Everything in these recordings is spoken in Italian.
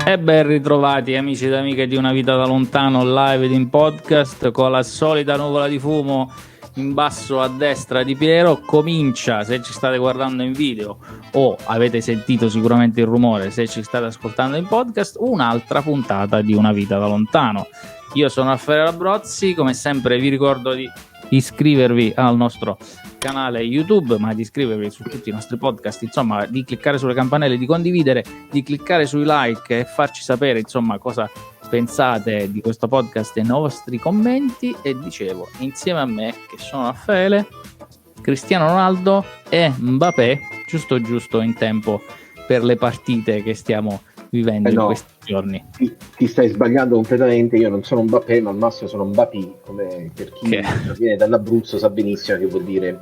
E ben ritrovati amici ed amiche di Una Vita da Lontano live ed in podcast con la solita nuvola di fumo in basso a destra di Piero. Comincia, se ci state guardando in video o avete sentito sicuramente il rumore se ci state ascoltando in podcast, un'altra puntata di Una Vita da Lontano. Io sono Raffaele Labrozzi, come sempre vi ricordo di iscrivervi al nostro canale YouTube, ma di iscrivervi su tutti i nostri podcast, insomma di cliccare sulle campanelle, di condividere, di cliccare sui like e farci sapere insomma cosa pensate di questo podcast e i nostri commenti. E dicevo, insieme a me, che sono Raffaele, Cristiano Ronaldo e Mbappé, giusto in tempo per le partite che stiamo vivendo in questi giorni. Ti stai sbagliando completamente. Io non sono Mbappé, ma al massimo sono Mbappé, come per chi viene dall'Abruzzo sa benissimo che vuol dire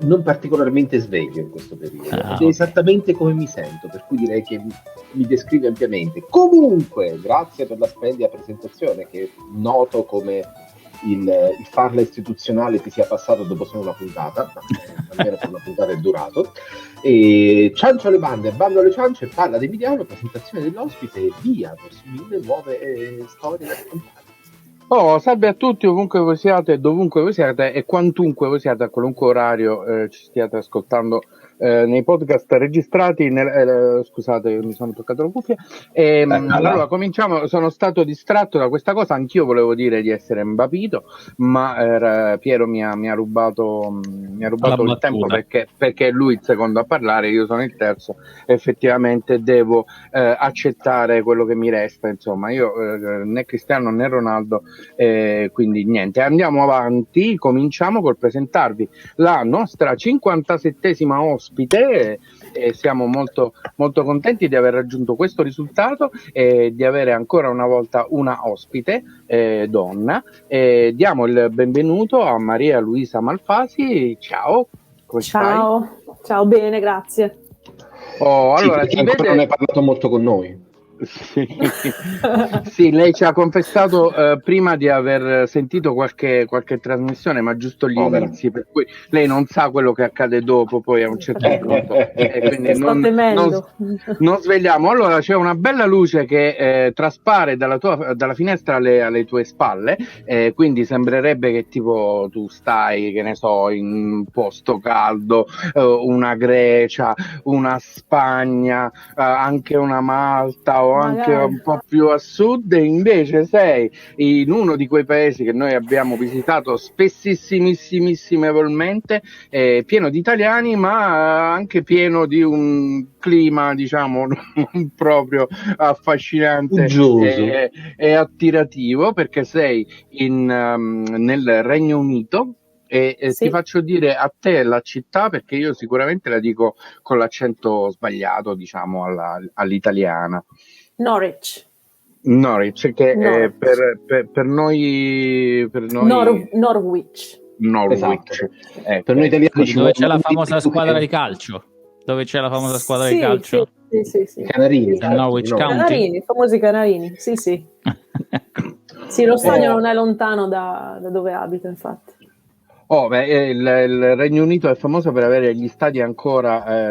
non particolarmente sveglio in questo periodo. Ed è esattamente come mi sento, per cui direi che mi descrive ampiamente. Comunque, grazie per la splendida presentazione, che noto come il farla istituzionale ti sia passato dopo solo una puntata, ma almeno per una puntata è durato. E ciancio alle bande, bando alle ciance, palla di Emiliano, presentazione dell'ospite e via verso 1000 nuove storie da raccontare. Salve a tutti, ovunque voi siate, dovunque voi siate e quantunque voi siate, a qualunque orario ci stiate ascoltando nei podcast registrati. Scusate, mi sono toccato la cuffia. Allora cominciamo. Sono stato distratto da questa cosa. Anch'io volevo dire di essere imbapito, ma Piero mi ha rubato il tempo perché è lui il secondo a parlare, io sono il terzo. Effettivamente devo accettare quello che mi resta. Insomma, io né Cristiano né Ronaldo. Quindi niente, andiamo avanti. Cominciamo col presentarvi la nostra 57esima ospite. Siamo molto molto contenti di aver raggiunto questo risultato e di avere ancora una volta una ospite donna. Diamo il benvenuto a Maria Luisa Malfasi. Ciao, come stai? Ciao, bene, grazie. Allora, si vede... non hai parlato molto con noi. Sì, lei ci ha confessato prima di aver sentito qualche trasmissione, ma giusto gli inizi, per cui lei non sa quello che accade dopo, poi a un certo punto, quindi non svegliamo. Allora c'è una bella luce che traspare dalla finestra alle tue spalle, quindi sembrerebbe che tipo tu stai, che ne so, in un posto caldo, una Grecia, una Spagna, anche una Malta o anche un po' più a sud, e invece sei in uno di quei paesi che noi abbiamo visitato spessissimissimamente, pieno di italiani, ma anche pieno di un clima, diciamo, non proprio affascinante e attirativo, perché sei nel Regno Unito. E sì. Ti faccio dire a te la città, perché io sicuramente la dico con l'accento sbagliato, diciamo, all'italiana. Norwich, che per noi Norwich. Esatto. Per noi italiani dove c'è la famosa squadra di calcio? Dove c'è la famosa squadra di calcio? Sì. Canarini, Norwich County. I famosi Canarini, sì. Sì, lo stadio non è lontano da dove abito, infatti. Il Regno Unito è famoso per avere gli stadi ancora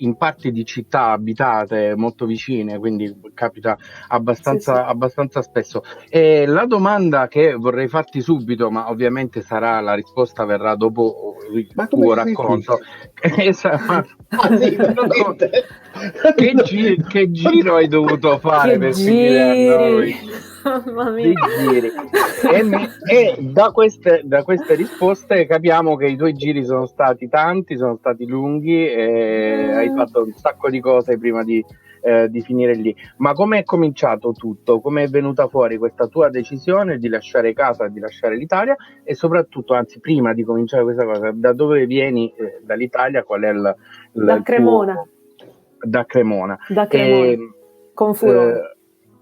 in parti di città abitate molto vicine, quindi capita abbastanza spesso. E la domanda che vorrei farti subito, ma ovviamente la risposta verrà dopo il tuo racconto. Che giro hai dovuto fare per finire a noi? Mamma mia. E da queste risposte capiamo che i tuoi giri sono stati tanti, sono stati lunghi e hai fatto un sacco di cose prima di finire lì. Ma come è cominciato tutto? Come è venuta fuori questa tua decisione di lasciare casa, di lasciare l'Italia, e soprattutto, anzi, prima di cominciare questa cosa, da dove vieni dall'Italia? Qual è da Cremona. Da Cremona. Con furore.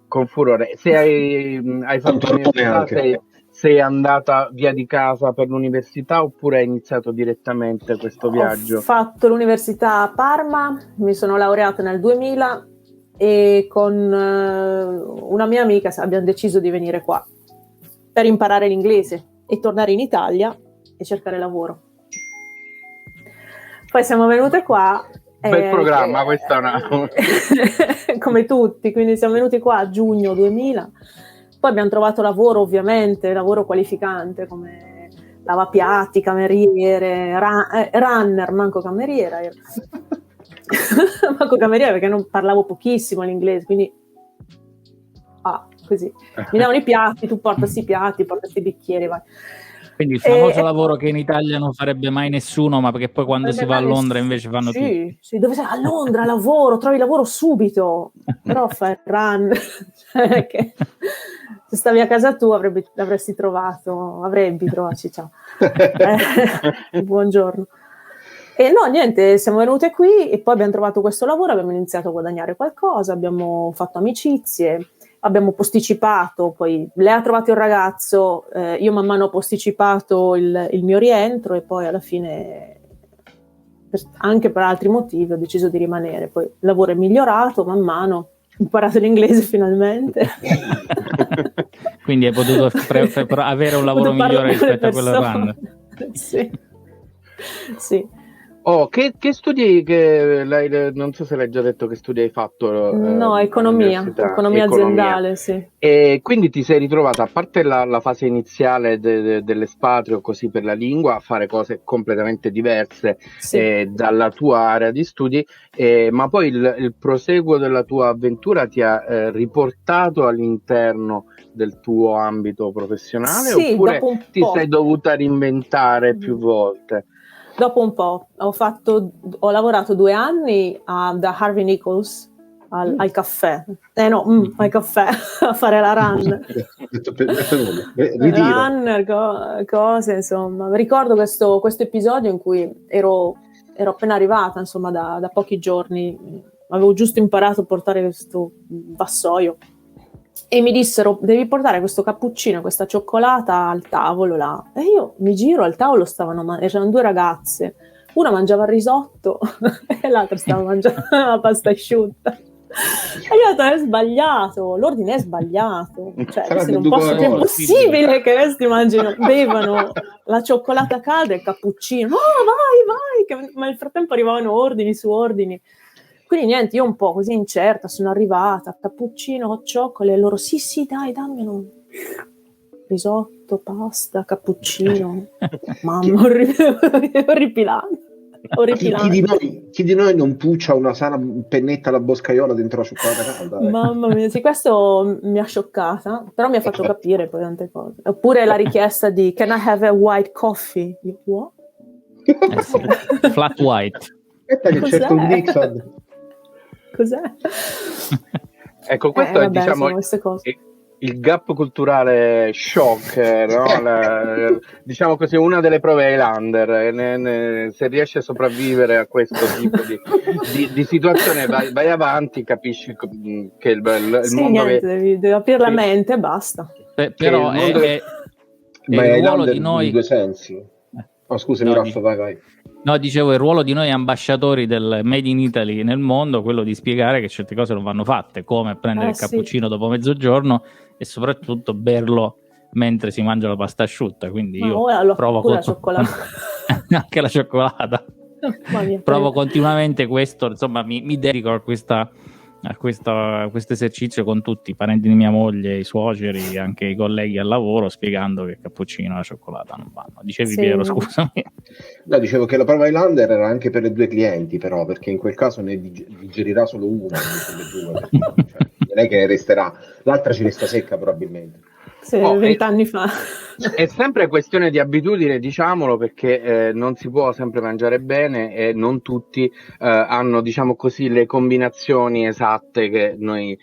Con furore. Se hai fatto l'università, sei andata via di casa per l'università oppure hai iniziato direttamente questo viaggio? Ho fatto l'università a Parma, mi sono laureata nel 2000 e con una mia amica abbiamo deciso di venire qua per imparare l'inglese e tornare in Italia e cercare lavoro. Poi siamo venute qua Bel programma, questa è una... come tutti, quindi siamo venuti qua a giugno 2000, poi abbiamo trovato lavoro, ovviamente, lavoro qualificante come lavapiatti, cameriere, runner, manco cameriera. Manco cameriera perché non parlavo pochissimo l'inglese, quindi così. Mi davano i piatti, tu portasi i piatti, portasi i bicchieri, vai. Quindi il famoso lavoro che in Italia non farebbe mai nessuno, ma perché poi quando si va a Londra invece fanno tutti. Sì, dove sei? A Londra lavoro, trovi lavoro subito, però fai il run. Che se stavi a casa tu avresti trovato, ciao. Buongiorno. E no, niente, siamo venute qui e poi abbiamo trovato questo lavoro, abbiamo iniziato a guadagnare qualcosa, abbiamo fatto amicizie, abbiamo posticipato, poi lei ha trovato il ragazzo, io man mano ho posticipato il mio rientro e poi alla fine, anche per altri motivi, ho deciso di rimanere. Poi il lavoro è migliorato man mano, ho imparato l'inglese finalmente. Quindi hai potuto avere un lavoro migliore rispetto a quello run. Sì. Oh, che studi, non so se l'hai già detto che studi hai fatto. No, economia aziendale, sì. E quindi ti sei ritrovata, a parte la fase iniziale dell'espatrio, così per la lingua, a fare cose completamente diverse dalla tua area di studi, ma poi il proseguo della tua avventura ti ha riportato all'interno del tuo ambito professionale, oppure ti sei dovuta reinventare più volte? Dopo un po', ho lavorato 2 anni da Harvey Nichols al caffè, al caffè a fare la run. Run, cose, insomma. Ricordo questo episodio in cui ero appena arrivata, insomma, da pochi giorni, avevo giusto imparato a portare questo vassoio e mi dissero: devi portare questo cappuccino, questa cioccolata al tavolo là. E io mi giro, al tavolo c'erano 2 ragazze, una mangiava il risotto e l'altra stava mangiando la pasta asciutta. E io ho detto: è sbagliato, l'ordine è sbagliato, cioè non posso, è impossibile che questi bevano la cioccolata calda e il cappuccino. Vai, ma nel frattempo arrivavano ordini su ordini. Quindi niente, io un po' così incerta sono arrivata, cappuccino, hot chocolate, e loro sì, dai, dammelo. Risotto, pasta, cappuccino. Mamma, orripilante. Chi di noi non puccia una sana pennetta alla boscaiola dentro la cioccolata calda? Mamma mia, sì, questo mi ha scioccata, però mi ha fatto capire poi tante cose. Oppure la richiesta di "Can I have a white coffee?" Io, what? Sì. Flat white. Aspetta che cerco un Dixon. Cos'è? Ecco, questo è, diciamo, il gap culturale shock, no? Diciamo così, una delle prove Highlander. Se riesci a sopravvivere a questo tipo di situazione, vai avanti, capisci che il mondo... devi aprire la mente e basta. Però ma è il ruolo di noi... in 2 sensi. Scusami, Raffa, vai. No, dicevo, il ruolo di noi ambasciatori del Made in Italy nel mondo, quello di spiegare che certe cose non vanno fatte, come prendere il cappuccino dopo mezzogiorno e soprattutto berlo mentre si mangia la pasta asciutta. Quindi io provo la cioccolata. anche la cioccolata. Provo continuamente questo, insomma, mi dedico a questo esercizio con tutti i parenti di mia moglie, i suoceri, anche i colleghi al lavoro, spiegando che il cappuccino e la cioccolata non vanno. Dicevi, Piero, scusami. No, dicevo che la prova Highlander era anche per le 2 clienti, però, perché in quel caso ne digerirà solo una delle 2, perché, non è che resterà, l'altra ci resta secca probabilmente. 20 anni fa. È sempre questione di abitudine, diciamolo, perché non si può sempre mangiare bene e non tutti hanno, diciamo così, le combinazioni esatte che noi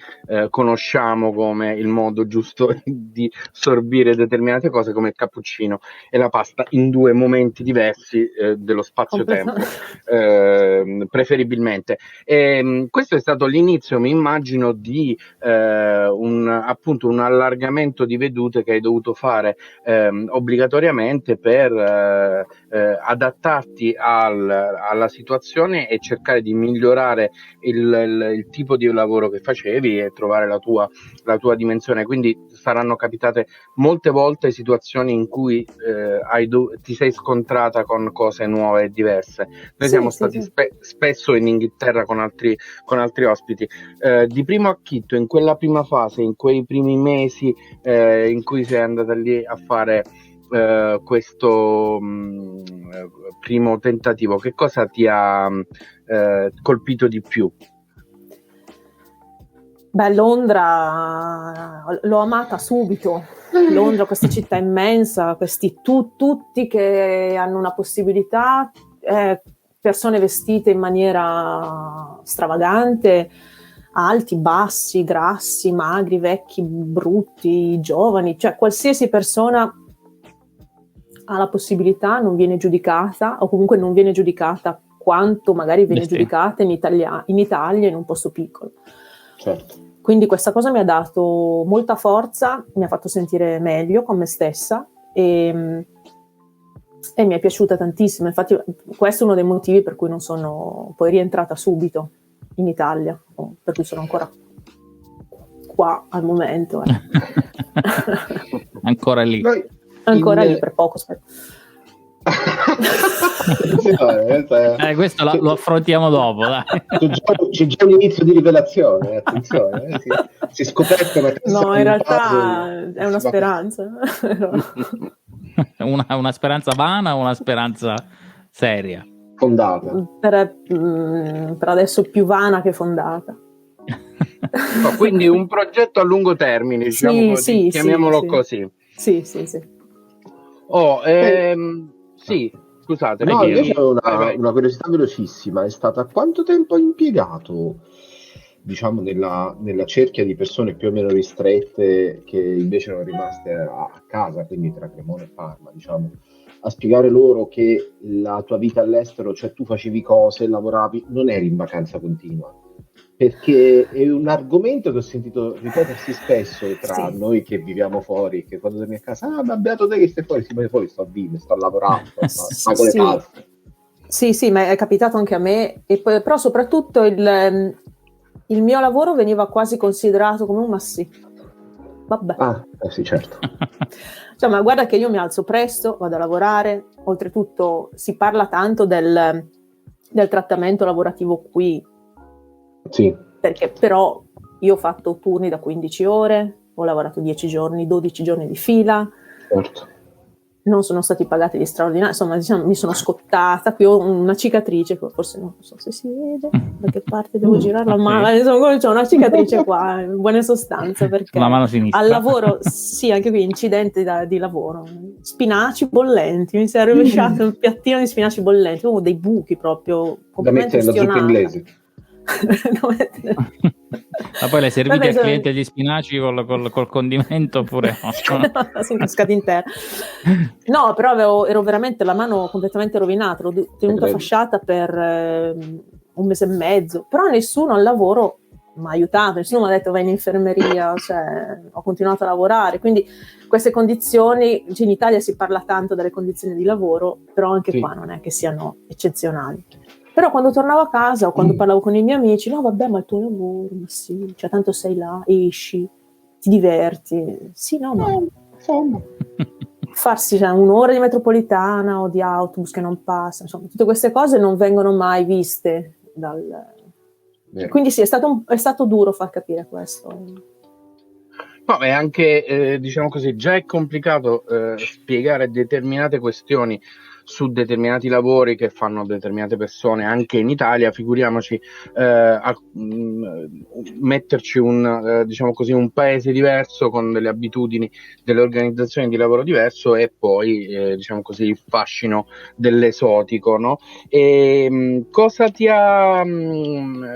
conosciamo come il modo giusto di sorbire determinate cose, come il cappuccino e la pasta, in 2 momenti diversi dello spazio-tempo, preferibilmente. Questo è stato l'inizio, mi immagino, di appunto un allargamento di vedute che hai dovuto fare obbligatoriamente per adattarti alla situazione e cercare di migliorare il tipo di lavoro che facevi e trovare la tua dimensione. Quindi saranno capitate molte volte situazioni in cui ti sei scontrata con cose nuove e diverse. Noi siamo stati spesso in Inghilterra con altri ospiti. Di primo acchitto, in quella prima fase, in quei primi mesi in cui sei andata lì a fare questo primo tentativo, che cosa ti ha colpito di più? Beh, Londra l'ho amata subito. Londra, questa città immensa, questi tutti che hanno una possibilità, persone vestite in maniera stravagante, alti, bassi, grassi, magri, vecchi, brutti, giovani, cioè qualsiasi persona ha la possibilità, non viene giudicata, o comunque non viene giudicata quanto magari viene giudicata in Italia, in un posto piccolo. Certo. Quindi questa cosa mi ha dato molta forza, mi ha fatto sentire meglio con me stessa e mi è piaciuta tantissimo. Infatti questo è uno dei motivi per cui non sono poi rientrata subito in Italia, per cui sono ancora qua al momento. Ancora lì. Ancora lì per poco, aspetta. Questo lo affrontiamo dopo, dai. C'è già un inizio di rivelazione, attenzione, si è scoperto no, in realtà è una speranza. una speranza vana o una speranza seria? Fondata. Per adesso più vana che fondata. No, quindi un progetto a lungo termine, diciamo così, chiamiamolo così. Sì. Sì, scusate. No, invece ho una curiosità velocissima. È stata quanto tempo ha impiegato, diciamo, nella cerchia di persone più o meno ristrette che invece erano rimaste a casa, quindi tra Cremona e Parma, diciamo, a spiegare loro che la tua vita all'estero, cioè tu facevi cose, lavoravi, non eri in vacanza continua? Perché è un argomento che ho sentito ripetersi spesso tra noi che viviamo fuori, che quando torni a casa, ma beato te che stai fuori, ma fuori sto a vivere, sto lavorando, pago le tasse. Sì, ma è capitato anche a me, però soprattutto il mio lavoro veniva quasi considerato come un ma sì. Vabbè. Sì, certo. Cioè, ma guarda che io mi alzo presto, vado a lavorare, oltretutto si parla tanto del trattamento lavorativo qui. Sì. Perché però io ho fatto turni da 15 ore, ho lavorato 10 giorni, 12 giorni di fila, certo. Non sono stati pagati gli straordinari, insomma diciamo, mi sono scottata, qui ho una cicatrice, forse non so se si vede, da che parte devo girarla, ma insomma, c'ho una cicatrice qua, in buona sostanza, perché la mano sinistra. Al lavoro, sì, anche qui incidente di lavoro, spinaci bollenti, mi si è rovesciato un piattino di spinaci bollenti, dei buchi proprio, completamente da mettere nella zuppa inglese. Ma poi le servite al cliente gli spinaci col condimento oppure no? Sono cascati in terra. No, però ero veramente la mano completamente rovinata, l'ho tenuta fasciata per 1 mese e mezzo, però nessuno al lavoro mi ha aiutato, nessuno mi ha detto vai in infermeria, cioè ho continuato a lavorare, quindi queste condizioni, in Italia si parla tanto delle condizioni di lavoro, però anche qua non è che siano eccezionali. Però quando tornavo a casa o quando parlavo con i miei amici, no vabbè, ma il tuo lavoro, ma sì, cioè tanto sei là, esci, ti diverti. Sì, no, ma insomma, farsi 1 ora di metropolitana o di autobus che non passa, insomma, tutte queste cose non vengono mai viste Quindi sì, è stato duro far capire questo. No, è anche, diciamo così, già è complicato spiegare determinate questioni su determinati lavori che fanno determinate persone anche in Italia, figuriamoci metterci diciamo così, un paese diverso con delle abitudini, delle organizzazioni di lavoro diverso e poi diciamo così il fascino dell'esotico, no? E cosa ti ha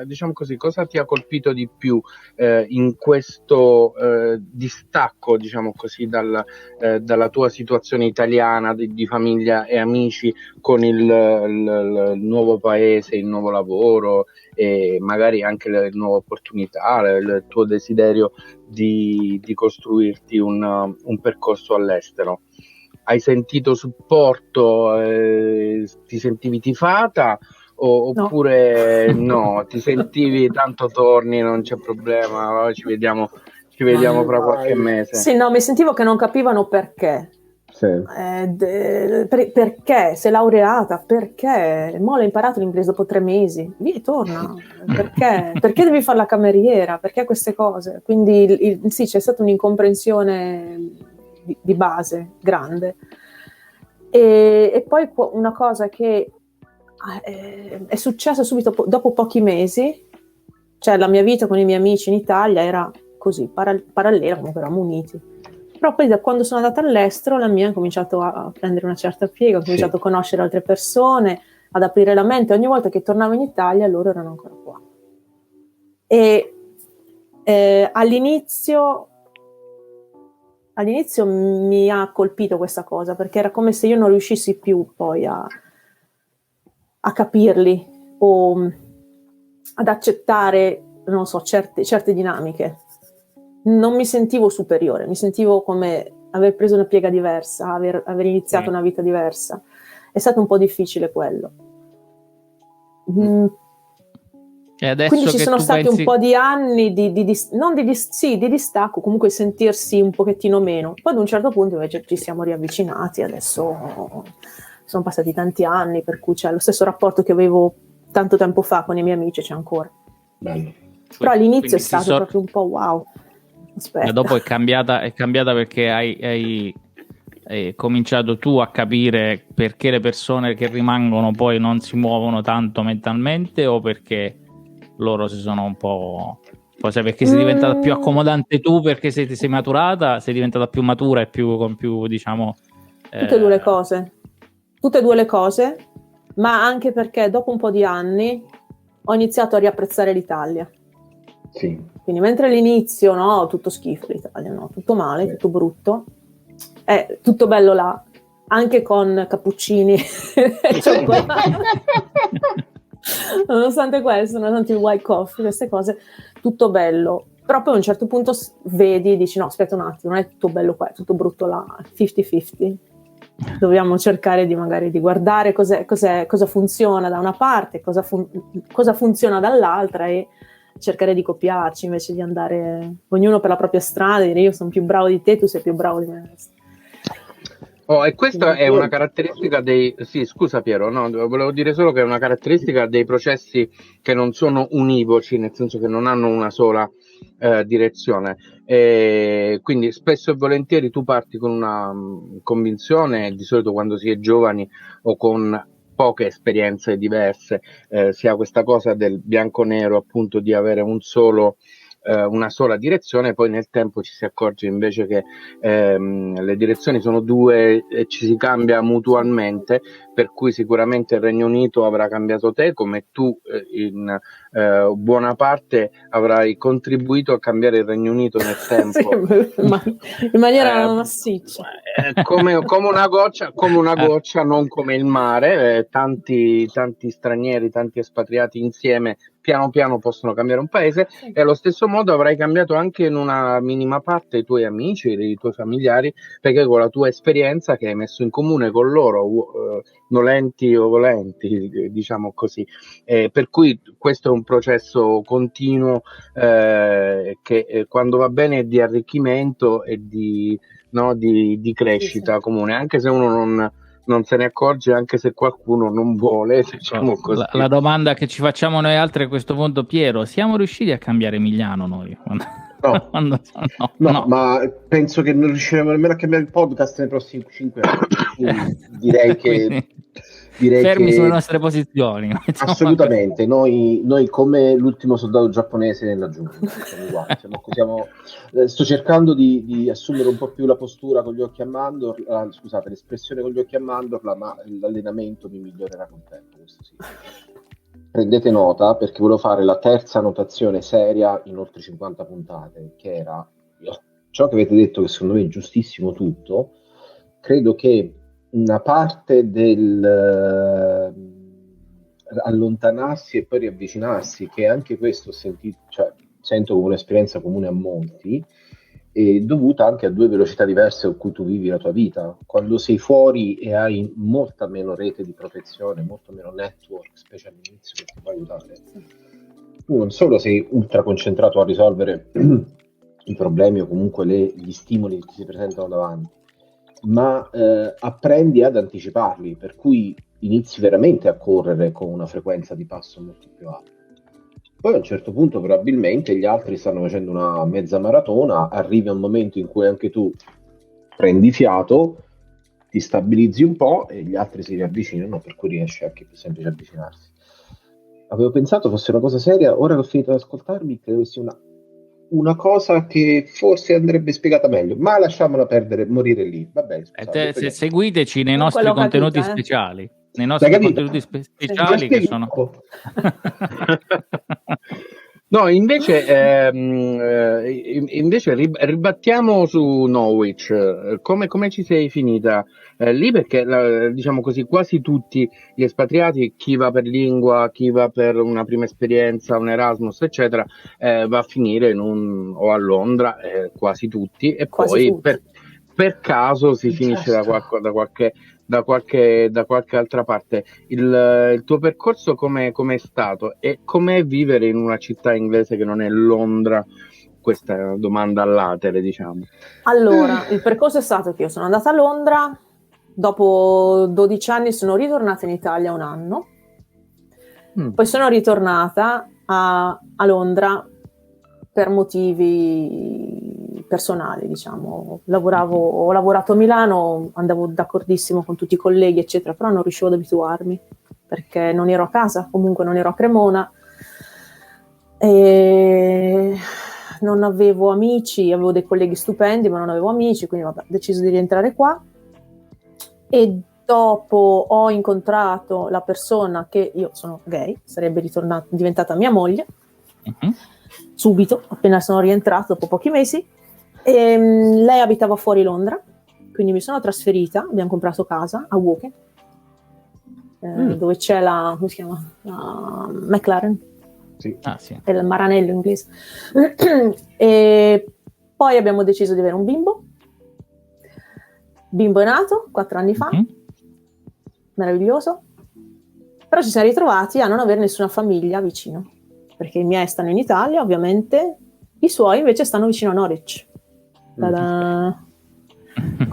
diciamo così, cosa ti ha colpito di più in questo distacco, diciamo così, dalla tua situazione italiana di famiglia e amici amici, con il nuovo paese, il nuovo lavoro e magari anche le nuove opportunità, il tuo desiderio di costruirti un percorso all'estero. Hai sentito supporto? Ti sentivi tifata? Oppure no, ti sentivi tanto torni, non c'è problema, ci vediamo fra qualche mese? Sì, no, mi sentivo che non capivano perché. Sì. Perché sei laureata? Perché? Mo' l'hai imparato l'inglese dopo 3 mesi. Via, torna. Perché? Perché devi fare la cameriera? Perché queste cose? Quindi sì, c'è stata un'incomprensione di base grande. E poi una cosa che è successa subito dopo pochi mesi, cioè la mia vita con i miei amici in Italia era così, parallela, comunque eravamo uniti. Però poi da quando sono andata all'estero la mia ha cominciato a prendere una certa piega, ho cominciato a conoscere altre persone, ad aprire la mente. Ogni volta che tornavo in Italia loro erano ancora qua. E all'inizio mi ha colpito questa cosa, perché era come se io non riuscissi più poi a capirli o ad accettare, non so, certe dinamiche. Non mi sentivo superiore, mi sentivo come aver preso una piega diversa, aver iniziato una vita diversa. È stato un po' difficile quello. E adesso quindi ci sono stati pensi... un po' di anni di distacco, comunque sentirsi un pochettino meno. Poi ad un certo punto invece ci siamo riavvicinati, adesso sono passati tanti anni, per cui c'è lo stesso rapporto che avevo tanto tempo fa con i miei amici, c'è ancora. Bello. Però all'inizio è stato proprio un po' wow. Aspetta. E dopo è cambiata perché hai cominciato tu a capire perché le persone che rimangono poi non si muovono tanto mentalmente, o perché loro si sono un po'... perché sei diventata più accomodante tu, perché sei maturata, sei diventata più matura e con più, diciamo... Tutte e due le cose, ma anche perché dopo un po' di anni ho iniziato a riapprezzare l'Italia. Sì. Quindi mentre all'inizio, no, tutto schifo l'Italia, no, tutto male, tutto brutto, è tutto bello là, anche con cappuccini e cioccolato. Nonostante questo, nonostante il white coffee, queste cose, tutto bello. Però poi a un certo punto vedi e dici no, aspetta un attimo, non è tutto bello qua, è tutto brutto là, 50-50. Dobbiamo cercare magari di guardare cosa funziona da una parte, cosa funziona dall'altra, e cercare di copiarci invece di andare ognuno per la propria strada e dire io sono più bravo di te, tu sei più bravo di me. E questa è una caratteristica dei... Sì, scusa Piero, no, volevo dire solo che è una caratteristica dei processi che non sono univoci, nel senso che non hanno una sola direzione. Quindi spesso e volentieri tu parti con una convinzione, di solito quando si è giovani o con poche esperienze diverse, si ha questa cosa del bianco-nero, appunto, di avere una sola direzione. Poi nel tempo ci si accorge invece che le direzioni sono due e ci si cambia mutualmente, per cui sicuramente il Regno Unito avrà cambiato te, come tu in buona parte avrai contribuito a cambiare il Regno Unito nel tempo. In maniera massiccia. Come una goccia, non come il mare. Tanti stranieri, tanti espatriati insieme piano piano possono cambiare un paese, e allo stesso modo avrai cambiato anche in una minima parte i tuoi amici, i tuoi familiari, perché con la tua esperienza che hai messo in comune con loro, nolenti o volenti, diciamo così, per cui questo è un processo continuo che quando va bene è di arricchimento e di crescita comune, anche se uno non se ne accorge, anche se qualcuno non vuole, diciamo così. La domanda che ci facciamo noi altri a questo punto, Piero: siamo riusciti a cambiare Emiliano noi? No, ma penso che non riusciremo nemmeno a cambiare il podcast nei prossimi 5 anni. Direi che fermi sulle nostre posizioni. Assolutamente, noi come l'ultimo soldato giapponese nella giungla, sto cercando di assumere un po' più la postura con gli occhi a mandorla, scusate, l'espressione con gli occhi a mandorla, ma l'allenamento mi migliorerà con il tempo, questo sì. Prendete nota, perché volevo fare la terza notazione seria in oltre 50 puntate, che era ciò che avete detto, che secondo me è giustissimo tutto. Credo che una parte del allontanarsi e poi riavvicinarsi, che anche questo sento come un'esperienza comune a molti, è dovuta anche a due velocità diverse con cui tu vivi la tua vita. Quando sei fuori e hai molta meno rete di protezione, molto meno network, specie all'inizio, che ti può aiutare, tu non solo sei ultra concentrato a risolvere i problemi o comunque gli stimoli che ti si presentano davanti, ma apprendi ad anticiparli, per cui inizi veramente a correre con una frequenza di passo molto più alta. Poi a un certo punto probabilmente gli altri stanno facendo una mezza maratona, arrivi a un momento in cui anche tu prendi fiato, ti stabilizzi un po' e gli altri si riavvicinano, per cui riesci anche più semplice avvicinarsi. Avevo pensato fosse una cosa seria, ora che ho finito di ascoltarmi credo sia una cosa che forse andrebbe spiegata meglio, ma lasciamola perdere, morire lì. Va bene, seguiteci nei nostri contenuti speciali. Nei nostri contenuti speciali che sono no, invece ribattiamo su Norwich. Come ci sei finita lì? Perché diciamo così, quasi tutti gli espatriati, chi va per lingua, chi va per una prima esperienza, un Erasmus eccetera, va a finire o a Londra, quasi tutti, e quasi poi tutti. Per caso si finisce da qualche altra parte. Il tuo percorso com'è stato e com'è vivere in una città inglese che non è Londra? Questa domanda all'atere, diciamo. Allora, il percorso è stato che io sono andata a Londra, dopo 12 anni sono ritornata in Italia un anno, poi sono ritornata a Londra per motivi personali, diciamo. Ho lavorato a Milano, andavo d'accordissimo con tutti i colleghi eccetera, però non riuscivo ad abituarmi perché non ero a casa, comunque non ero a Cremona e non avevo amici, avevo dei colleghi stupendi ma non avevo amici, quindi vabbè, ho deciso di rientrare qua e dopo ho incontrato la persona che io sono gay, sarebbe diventata mia moglie subito, appena sono rientrato dopo pochi mesi. E lei abitava fuori Londra, quindi mi sono trasferita, abbiamo comprato casa a Woking, dove c'è come si chiama? La McLaren, sì. Sì. È il Maranello inglese. E poi abbiamo deciso di avere un bimbo è nato 4 anni fa, meraviglioso, però ci siamo ritrovati a non avere nessuna famiglia vicino, perché i miei stanno in Italia ovviamente, i suoi invece stanno vicino a Norwich.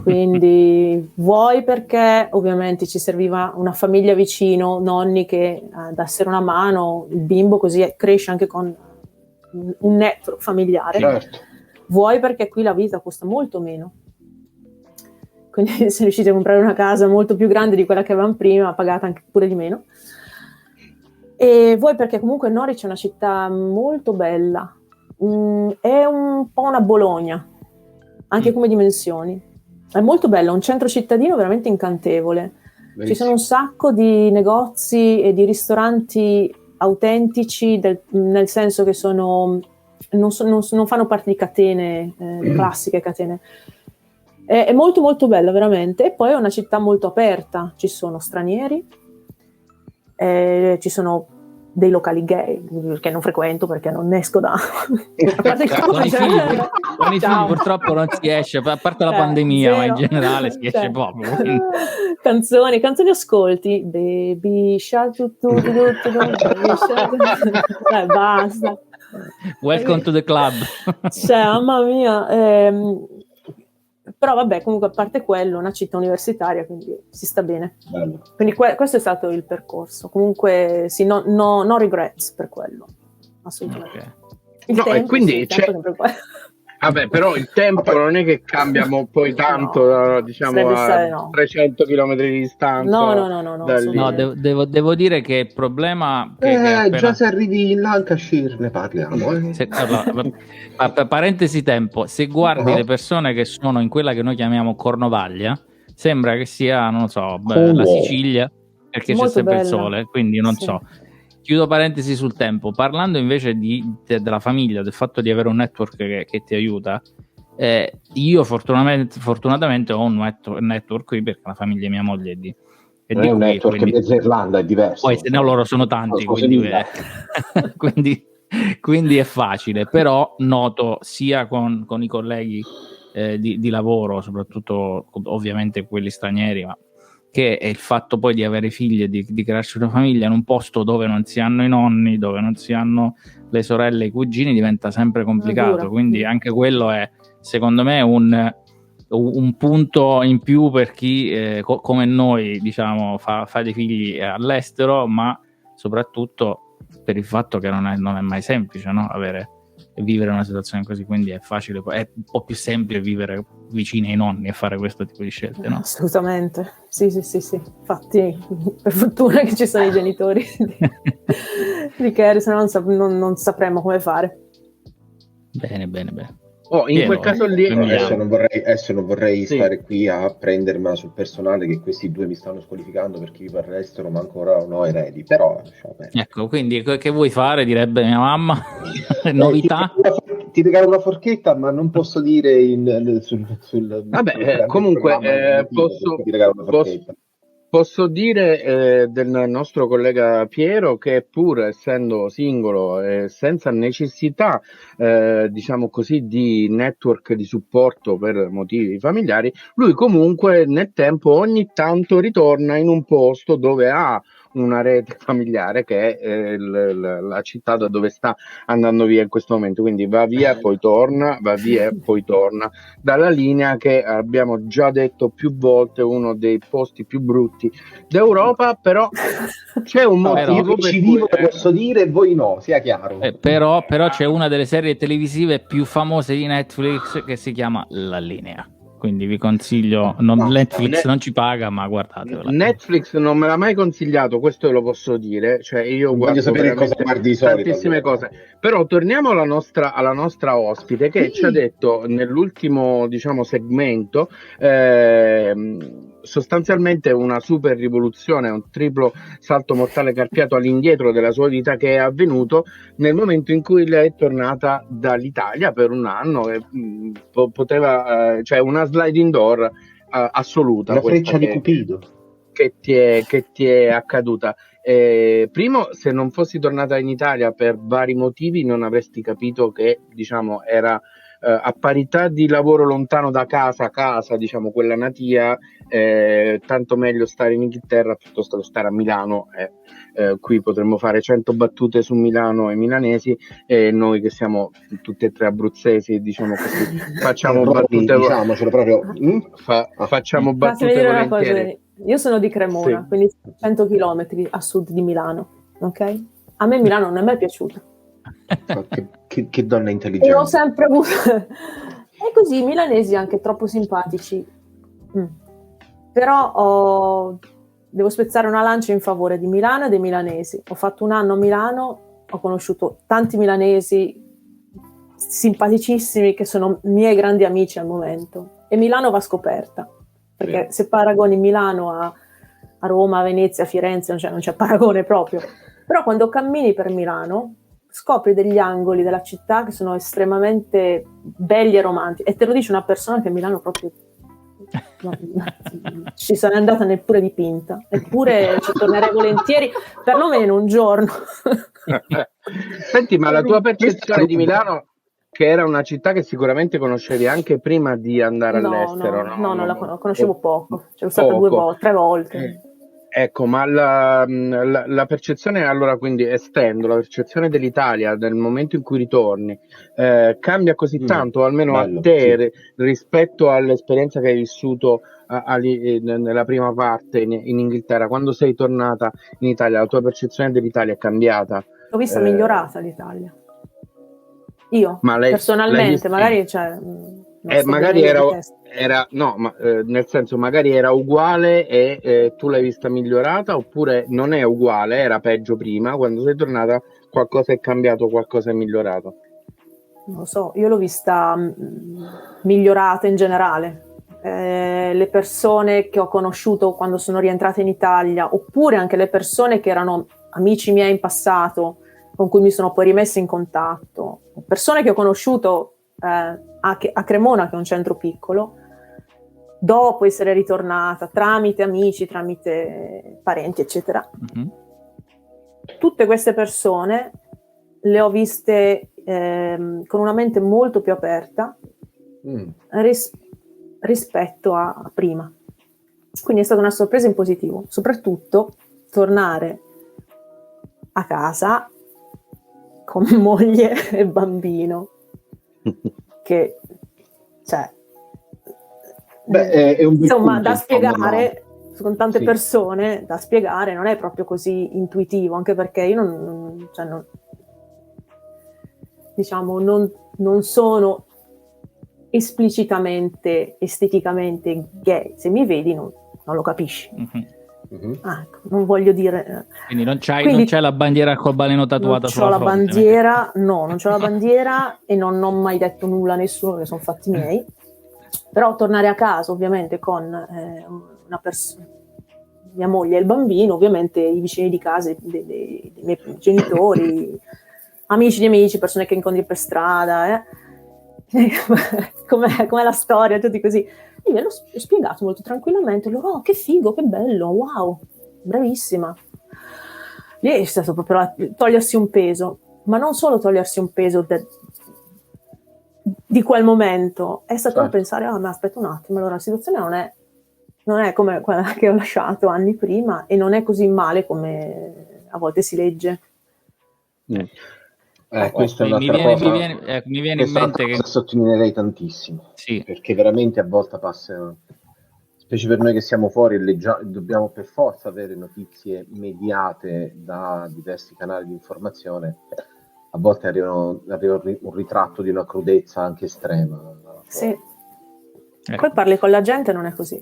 Quindi vuoi perché ovviamente ci serviva una famiglia vicino, nonni che dassero una mano, il bimbo così cresce anche con un network familiare, certo. Vuoi perché qui la vita costa molto meno, quindi siamo riusciti a comprare una casa molto più grande di quella che avevamo prima, pagata anche pure di meno, e vuoi perché comunque Norwich è una città molto bella, è un po' una Bologna anche come dimensioni, è molto bello, un centro cittadino veramente incantevole. Ci sono un sacco di negozi e di ristoranti autentici, nel senso che non fanno parte di catene, classiche catene. È molto molto bella veramente, e poi è una città molto aperta, ci sono stranieri, ci sono dei locali gay che non frequento perché non esco da con i figli purtroppo non si esce, a parte la pandemia, ma in generale si esce poco. Canzoni ascolti, baby shark basta, welcome to the club. Mamma mia, però vabbè, comunque a parte quello, una città universitaria, quindi si sta bene. Bello. Quindi questo è stato il percorso. Comunque sì, no regrets per quello, assolutamente. Okay. E quindi c'è... Vabbè, però il tempo non è che cambia poi tanto, diciamo a 300 km di distanza. No, devo dire che il problema già se arrivi in Lancashire ne parliamo. Parentesi tempo, se guardi le persone che sono in quella che noi chiamiamo Cornovaglia, sembra che sia, non so, la Sicilia, perché molto c'è sempre bella. Il sole, quindi non so. Chiudo parentesi sul tempo, parlando invece della famiglia, del fatto di avere un network che ti aiuta, Io fortunatamente ho un network qui, perché la famiglia di mia moglie è di non è un qui, network, quindi, mezza Irlanda è diverso. poi se no loro sono tanti, quindi è facile. Però noto sia con i colleghi di lavoro, soprattutto ovviamente quelli stranieri, ma che è il fatto poi di avere figli e di crearsi una famiglia in un posto dove non si hanno i nonni, dove non si hanno le sorelle e i cugini, diventa sempre complicato. Quindi anche quello è, secondo me, un punto in più per chi come noi, diciamo, fa dei figli all'estero, ma soprattutto per il fatto che non è mai semplice, no? Vivere una situazione così, quindi è facile, è un po' più semplice vivere vicini ai nonni e fare questo tipo di scelte, no? Assolutamente, sì. Infatti, per fortuna che ci sono i genitori di Kerry, se no non sapremmo come fare. Bene. In quel caso lì adesso non vorrei Sì. stare qui a prendermela sul personale, che questi due mi stanno squalificando perché vivo all'estero ma ancora non ho eredi, però ecco, quindi che vuoi fare, direbbe mia mamma. Novità? Ti regalo una forchetta, ma non posso dire sul vabbè, comunque posso dire del nostro collega Piero che, pur essendo singolo e senza necessità diciamo così di network di supporto per motivi familiari, lui comunque nel tempo ogni tanto ritorna in un posto dove ha una rete familiare, che è la città da dove sta andando via in questo momento. Quindi va via e poi torna, va via e poi torna, dalla linea che abbiamo già detto più volte, uno dei posti più brutti d'Europa. Però c'è un motivo per ci vivo, posso dire, voi no, sia chiaro. Però c'è una delle serie televisive più famose di Netflix che si chiama La Linea. Quindi vi consiglio, Netflix non ci paga, ma guardatevela. Netflix non me l'ha mai consigliato, questo lo posso dire, cioè io voglio sapere cosa guardi di solito, tantissime cose. Però torniamo alla nostra ospite, che ci ha detto nell'ultimo, diciamo, segmento sostanzialmente una super rivoluzione, un triplo salto mortale carpiato all'indietro della sua vita, che è avvenuto nel momento in cui lei è tornata dall'Italia per un anno e poteva, cioè una sliding door assoluta, una freccia di Cupido che ti è accaduta. Primo, se non fossi tornata in Italia per vari motivi, non avresti capito che, diciamo, era a parità di lavoro lontano da casa, diciamo, quella natia, tanto meglio stare in Inghilterra piuttosto che stare a Milano. Qui potremmo fare 100 battute su Milano e milanesi, e noi che siamo tutti e tre abruzzesi, diciamo così, facciamo battute, diciamocelo proprio. Facciamo battute volentieri. Io sono di Cremona, sì, quindi 100 chilometri a sud di Milano, ok? A me Milano non è mai piaciuta. Che donna intelligente. Io ho sempre avuto... E così, i milanesi anche troppo simpatici. Però devo spezzare una lancia in favore di Milano e dei milanesi. Ho fatto un anno a Milano, ho conosciuto tanti milanesi simpaticissimi che sono miei grandi amici al momento. E Milano va scoperta. Perché se paragoni Milano a Roma, a Venezia, a Firenze, non c'è paragone proprio. Però quando cammini per Milano scopri degli angoli della città che sono estremamente belli e romantici. E te lo dice una persona che a Milano proprio ci sono andata neppure dipinta. Eppure ci tornerei volentieri, perlomeno un giorno. Senti, ma la tua percezione di Milano, che era una città che sicuramente conoscevi anche prima di andare all'estero? No, non la conoscevo poco. C'è stata 3 volte. Ecco, ma la percezione, allora, quindi estendo, la percezione dell'Italia nel momento in cui ritorni cambia così tanto, almeno a te, rispetto all'esperienza che hai vissuto nella prima parte in Inghilterra? Quando sei tornata in Italia, la tua percezione dell'italia è cambiata? L'ho vista migliorata l'Italia. Io, personalmente, magari... magari nel senso, magari era uguale e tu l'hai vista migliorata, oppure non è uguale, era peggio prima, quando sei tornata qualcosa è cambiato, qualcosa è migliorato? Non lo so, io l'ho vista migliorata in generale. Le persone che ho conosciuto quando sono rientrata in Italia, oppure anche le persone che erano amici miei in passato, con cui mi sono poi rimessa in contatto, persone che ho conosciuto a Cremona, che è un centro piccolo, dopo essere ritornata tramite amici, tramite parenti, eccetera. Tutte queste persone le ho viste con una mente molto più aperta rispetto a prima. Quindi è stata una sorpresa in positivo, soprattutto tornare a casa con moglie e bambino, che cioè è un bel insomma punto, da spiegare, no? con tante Sì. persone da spiegare non è proprio così intuitivo, anche perché io non sono esplicitamente esteticamente gay. Se mi vedi non lo capisci. Ecco, non voglio dire. Quindi non c'è la bandiera col baleno tatuata sulla fronte. Non c'ho la bandiera e non ho mai detto nulla a nessuno, che sono fatti miei. Però tornare a casa ovviamente con una persona, mia moglie e il bambino, ovviamente i vicini di casa, dei miei genitori, amici di amici, persone che incontri per strada, com'è la storia, tutti così. Io gliel'ho spiegato molto tranquillamente, loro, oh, che figo, che bello, wow, bravissima. Lì è stato proprio togliersi un peso, ma non solo togliersi un peso di quel momento, è stato pensare, ma aspetta un attimo, allora la situazione non è come quella che ho lasciato anni prima e non è così male come a volte si legge. Questa è un'altra cosa, mi viene in mente che sottolineerei tantissimo, sì, perché veramente a volte passa, specie per noi che siamo fuori, dobbiamo per forza avere notizie mediate da diversi canali di informazione. A volte arriva un ritratto di una crudezza anche estrema. Sì. Poi parli con la gente, non è così,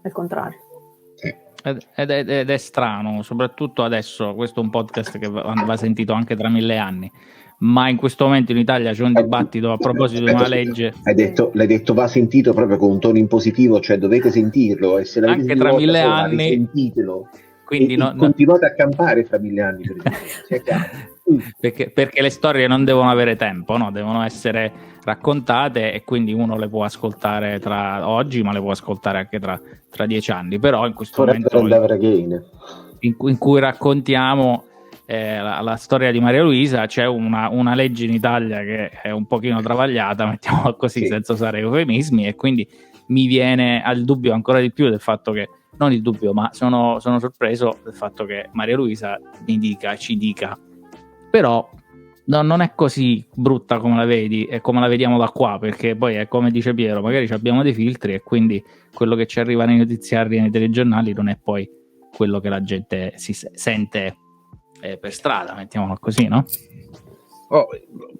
è il contrario. Ed è strano, soprattutto adesso. Questo è un podcast che va sentito anche tra 1000 anni, ma in questo momento in Italia c'è un dibattito a proposito di una legge. L'hai detto va sentito proprio con un tono impositivo, cioè dovete sentirlo, e se l'avete anche tra 1000 sola, anni risentitelo, quindi e continuate a campare fra 1000 anni, per esempio, sia chiaro. Perché le storie non devono avere tempo, no? Devono essere raccontate, e quindi uno le può ascoltare tra oggi, ma le può ascoltare anche tra 10 anni. Però in questo momento in cui raccontiamo la storia di Maria Luisa, c'è una legge in Italia che è un pochino travagliata, mettiamola così, senza usare eufemismi, e quindi mi viene al dubbio ancora di più del fatto che, non il dubbio, ma sono sorpreso del fatto che Maria Luisa ci dica però non è così brutta come la vedi e come la vediamo da qua, perché poi è come dice Piero, magari abbiamo dei filtri e quindi quello che ci arriva nei notiziari e nei telegiornali non è poi quello che la gente si sente per strada, mettiamolo così, no?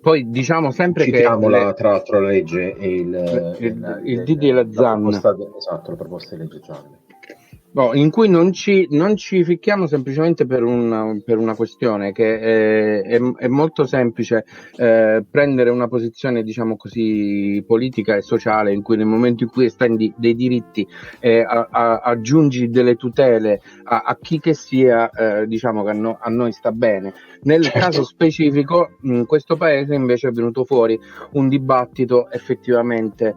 Poi diciamo sempre citiamola, tra l'altro la legge e il DD e la ZAN, la proposta di legge Zan, in cui non ci ficchiamo semplicemente per una questione che è molto semplice, prendere una posizione, diciamo così, politica e sociale, in cui nel momento in cui estendi dei diritti, aggiungi delle tutele a chi che sia, diciamo che a noi sta bene. Nel caso specifico, in questo paese invece è venuto fuori un dibattito effettivamente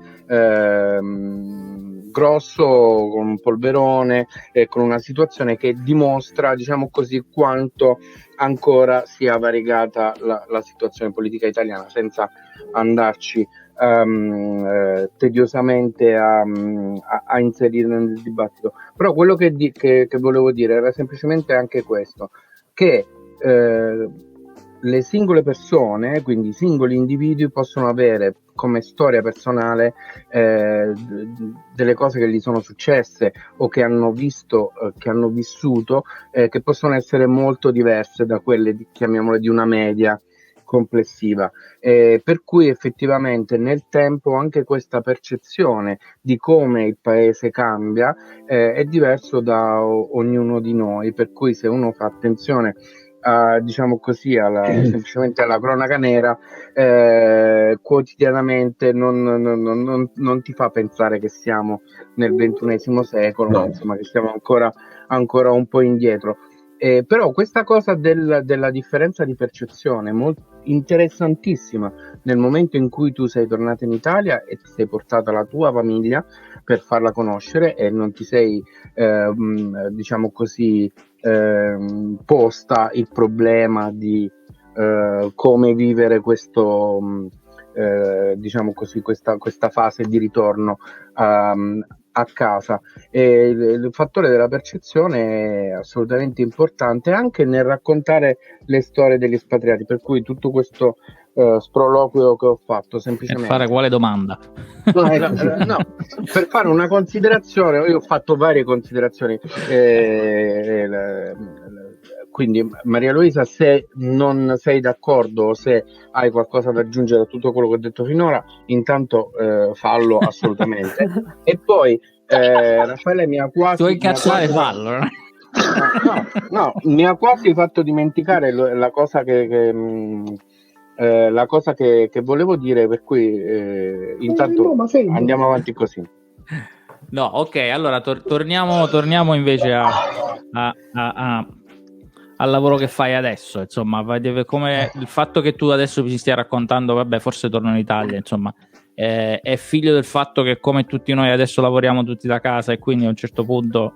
grosso, con un polverone, con una situazione che dimostra, diciamo così, quanto ancora sia variegata la situazione politica italiana, senza andarci tediosamente a inserire nel dibattito. Però quello che volevo dire era semplicemente anche questo, che le singole persone, quindi i singoli individui, possono avere come storia personale delle cose che gli sono successe o che hanno visto, che hanno vissuto, che possono essere molto diverse da quelle, chiamiamole, di una media complessiva, per cui effettivamente nel tempo anche questa percezione di come il paese cambia è diverso da ognuno di noi, per cui se uno fa attenzione diciamo così, semplicemente alla cronaca nera, quotidianamente non ti fa pensare che siamo nel XXI secolo, no. Insomma, che siamo ancora un po' indietro. Però questa cosa della differenza di percezione è molto interessantissima nel momento in cui tu sei tornata in Italia e ti sei portata la tua famiglia per farla conoscere e non ti sei, diciamo così, posta il problema di come vivere questo, diciamo così, questa fase di ritorno a casa. E il fattore della percezione è assolutamente importante anche nel raccontare le storie degli espatriati, per cui tutto questo sproloquio che ho fatto Per semplicemente fare quale domanda? no, per fare una considerazione. Io ho fatto varie considerazioni, quindi Maria Luisa, se non sei d'accordo o se hai qualcosa da aggiungere a tutto quello che ho detto finora, intanto fallo assolutamente. E poi Raffaele mi ha quasi... Tu vuoi incazzare, fallo. No, mi ha quasi fatto dimenticare la cosa la cosa che volevo dire, per cui intanto andiamo avanti così. No, ok, allora torniamo invece al lavoro che fai adesso, insomma, come il fatto che tu adesso mi stia raccontando, vabbè, forse torno in Italia, insomma, è figlio del fatto che come tutti noi adesso lavoriamo tutti da casa e quindi a un certo punto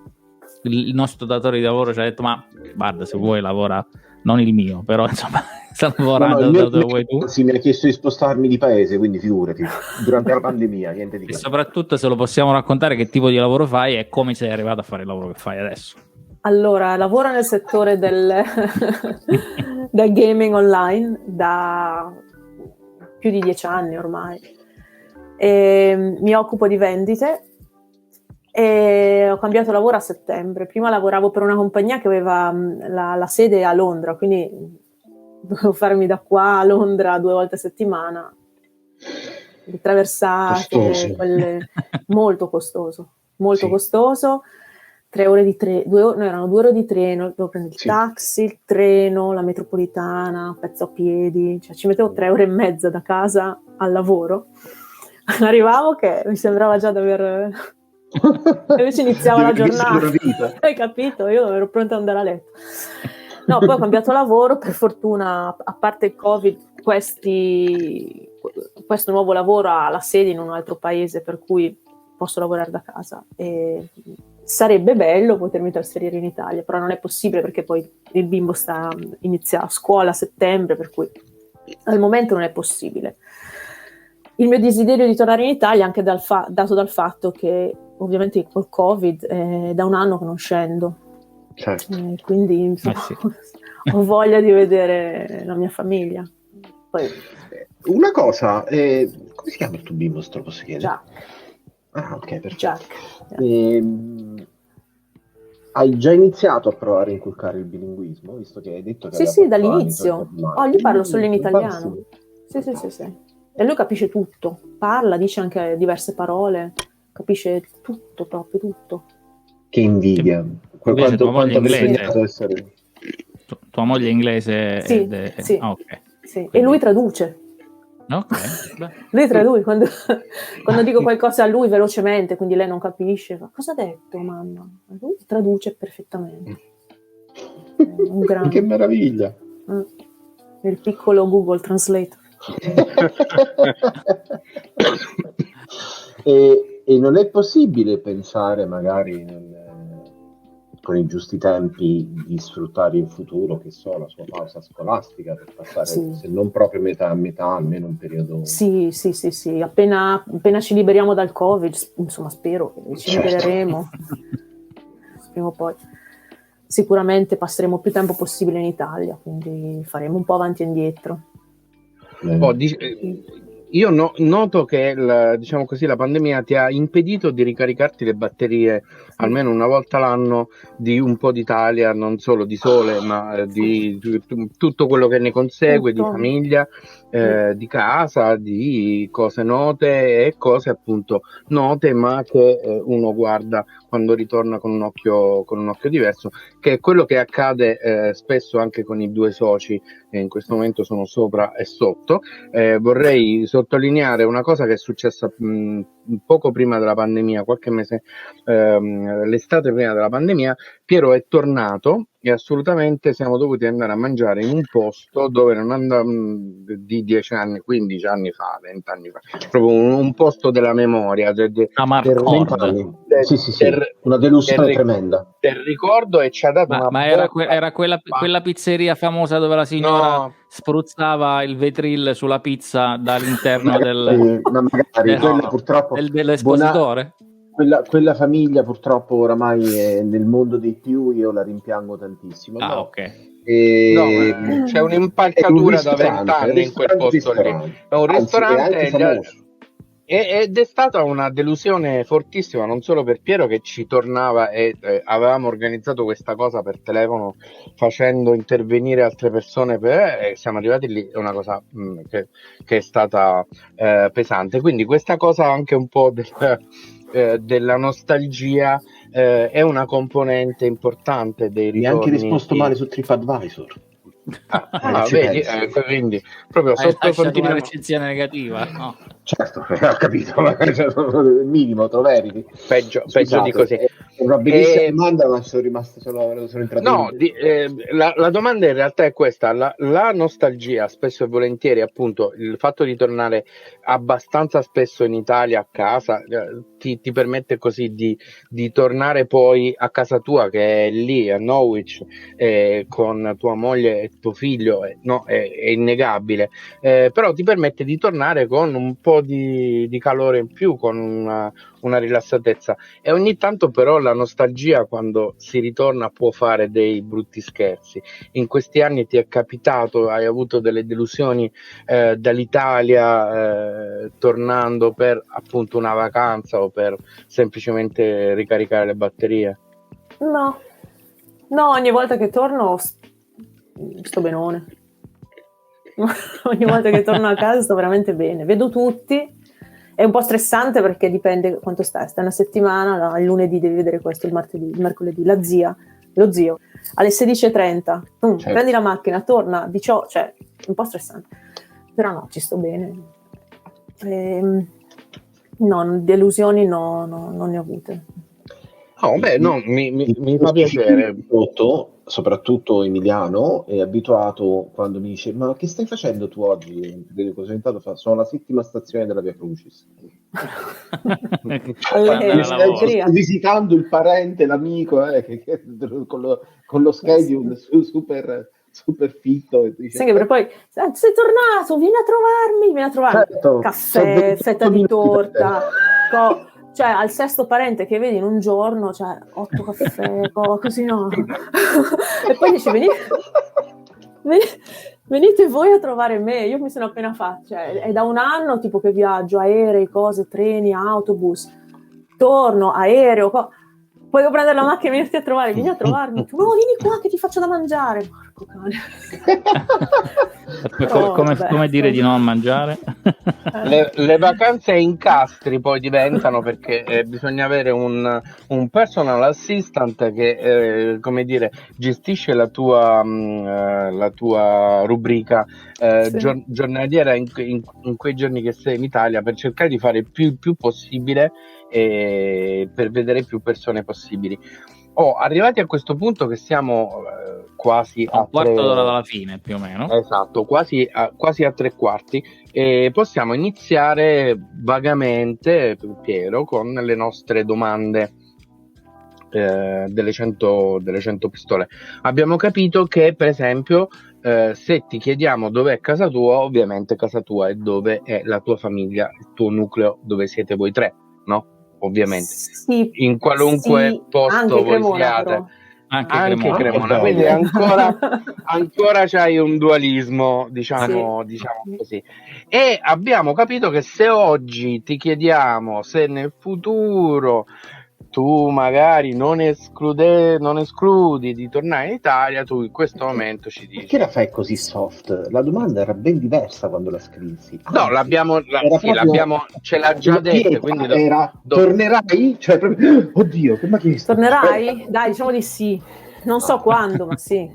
il nostro datore di lavoro ci ha detto: ma guarda, se vuoi lavora, non il mio, però insomma sta lavorando dove vuoi tu. Sì, mi ha chiesto di spostarmi di paese, quindi figurati, durante la pandemia, niente di E che. soprattutto se lo possiamo raccontare che tipo di lavoro fai e come sei arrivato a fare il lavoro che fai adesso. Allora, lavoro nel settore del gaming online da più di 10 anni ormai. Mi occupo di vendite e ho cambiato lavoro a settembre. Prima lavoravo per una compagnia che aveva la sede a Londra, quindi dovevo farmi da qua a Londra 2 volte a settimana, le traversate, molto costoso, molto costoso. 3 ore di treno, no, erano 2 ore di treno, dovevo prendere il taxi, il treno, la metropolitana, pezzo a piedi, cioè ci mettevo 3 ore e mezza da casa al lavoro. Arrivavo che mi sembrava già di aver... invece iniziava la giornata, hai capito? Io ero pronta ad andare a letto. No, poi ho cambiato lavoro, per fortuna, a parte il Covid, questo nuovo lavoro ha la sede in un altro paese, per cui posso lavorare da casa. E sarebbe bello potermi trasferire in Italia, però non è possibile perché poi il bimbo inizia a scuola a settembre, per cui al momento non è possibile. Il mio desiderio di tornare in Italia è anche dato dal fatto che ovviamente col Covid è da 1 anno che non scendo. Certo. Quindi insomma, ho voglia di vedere la mia famiglia. Poi... Una cosa, come si chiama il tuo bimbo, se te lo posso chiedere? Jack. Ah, ok, perfetto. Jack. Hai già iniziato a provare a inculcare il bilinguismo, visto che hai detto che Sì, dall'inizio. Gli parlo solo in italiano. Sì. E lui capisce tutto, parla, dice anche diverse parole, capisce tutto, proprio tutto. Che invidia. Tua moglie è inglese? Essere... Tua moglie è inglese? Sì. Ah, okay. Sì. E lui traduce. Ok. Lui traduce quando dico qualcosa a lui velocemente, quindi lei non capisce. Cosa ha detto, mamma? Lui traduce perfettamente. Un grande. Che meraviglia! Il piccolo Google Translate. E non è possibile pensare magari con i giusti tempi di sfruttare in futuro, che so, la sua pausa scolastica per passare, se non proprio metà a metà, almeno un periodo... Sì. Appena ci liberiamo dal Covid, insomma, spero che ci libereremo. Prima o poi. Sicuramente passeremo più tempo possibile in Italia, quindi faremo un po' avanti e indietro. Io noto che diciamo così, la pandemia ti ha impedito di ricaricarti le batterie almeno una volta l'anno di un po' d'Italia, non solo di sole, ma di tutto quello che ne consegue, di famiglia, di casa, di cose note e cose appunto note, ma che uno guarda quando ritorna con un occhio diverso, che è quello che accade spesso anche con i 2 soci, in questo momento sono sopra e sotto. Vorrei sottolineare una cosa che è successa poco prima della pandemia, qualche mese, l'estate prima della pandemia, Piero è tornato e assolutamente siamo dovuti andare a mangiare in un posto dove non andavamo di 10 anni, 15 anni fa, 20 anni fa, proprio un posto della memoria, Amarcord. Sì, una delusione tremenda. Del ricordo, e ci ha dato ma era quella pizzeria famosa dove la signora spruzzava il vetril sulla pizza dall'interno quella purtroppo dell'espositore? Quella famiglia purtroppo oramai è nel mondo dei più, io la rimpiango tantissimo. Ok. C'è un'impalcatura da 20 anni in quel posto lì. È un ristorante ed è stata una delusione fortissima, non solo per Piero, che ci tornava, e avevamo organizzato questa cosa per telefono facendo intervenire altre persone e siamo arrivati lì, è una cosa che è stata pesante. Quindi questa cosa anche un po' della nostalgia è una componente importante dei ritorni. Mi ha anche risposto male su TripAdvisor. Vedi, quindi proprio sotto una recensione negativa, no? Certo, ho capito, il minimo, te lo meriti. Peggio di così. È una bellissima domanda, ma sono rimasto sono no, la domanda in realtà è questa: la nostalgia, spesso e volentieri, appunto, il fatto di tornare abbastanza spesso in Italia a casa ti permette così di tornare poi a casa tua, che è lì a Norwich, con tua moglie e tuo figlio, è innegabile, però ti permette di tornare con un po' di calore in più, con una rilassatezza, e ogni tanto però la nostalgia, quando si ritorna, può fare dei brutti scherzi. In questi anni ti è capitato, hai avuto delle delusioni dall'Italia, tornando per appunto una vacanza o per semplicemente ricaricare le batterie? No, ogni volta che torno sto benone. Ogni volta che torno a casa sto veramente bene, vedo tutti. È un po' stressante perché dipende quanto stai una settimana, il lunedì devi vedere questo, il martedì, il mercoledì lo zio alle 16:30, certo. Prendi la macchina, torna 18, cioè un po' stressante, però no, ci sto bene. No, delusioni non ne ho avute. Mi fa piacere. Soprattutto Emiliano è abituato, quando mi dice: ma che stai facendo tu oggi? Sono alla 7ª stazione della Via Crucis. Sto visitando il parente, l'amico, con lo schedule super fitto. E dice, che poi sei tornato, vieni a trovarmi. Certo, caffè, fetta di torta, cioè al sesto parente che vedi in un giorno, cioè 8 caffè, così no. E poi dice venite voi a trovare me, io mi sono appena fatta, cioè è da un anno tipo che viaggio, aerei, cose, treni, autobus, torno, aereo, poi devo prendere la macchina e venirti a trovare, vieni a trovarmi, tu, no, vieni qua che ti faccio da mangiare, porco cane. Come dire di no a mangiare? Le vacanze in incastri poi diventano, perché bisogna avere un personal assistant che come dire gestisce la tua rubrica giornaliera in quei giorni che sei in Italia, per cercare di fare il più possibile per vedere più persone possibili. Arrivati a questo punto che siamo quasi a un quarto d'ora dalla fine, più o meno. Esatto, quasi a 3/4, e possiamo iniziare vagamente, Piero, con le nostre domande delle 100 pistole. Abbiamo capito che, per esempio, se ti chiediamo dov'è casa tua, ovviamente casa tua è dove è la tua famiglia, il tuo nucleo, dove siete voi tre, no? Ovviamente sì, in qualunque posto voi siate, anche Cremona, quindi ancora c'hai un dualismo, diciamo così. E abbiamo capito che se oggi ti chiediamo se nel futuro tu magari non escludi di tornare in Italia, tu in questo momento ci dici. Perché la fai così soft? La domanda era ben diversa quando la scrissi. No, ce l'ha già detto, quindi tornerai? Cioè, proprio, oddio, che mi ha chiesto? Tornerai? Dai, diciamo di sì. Non so quando, ma sì.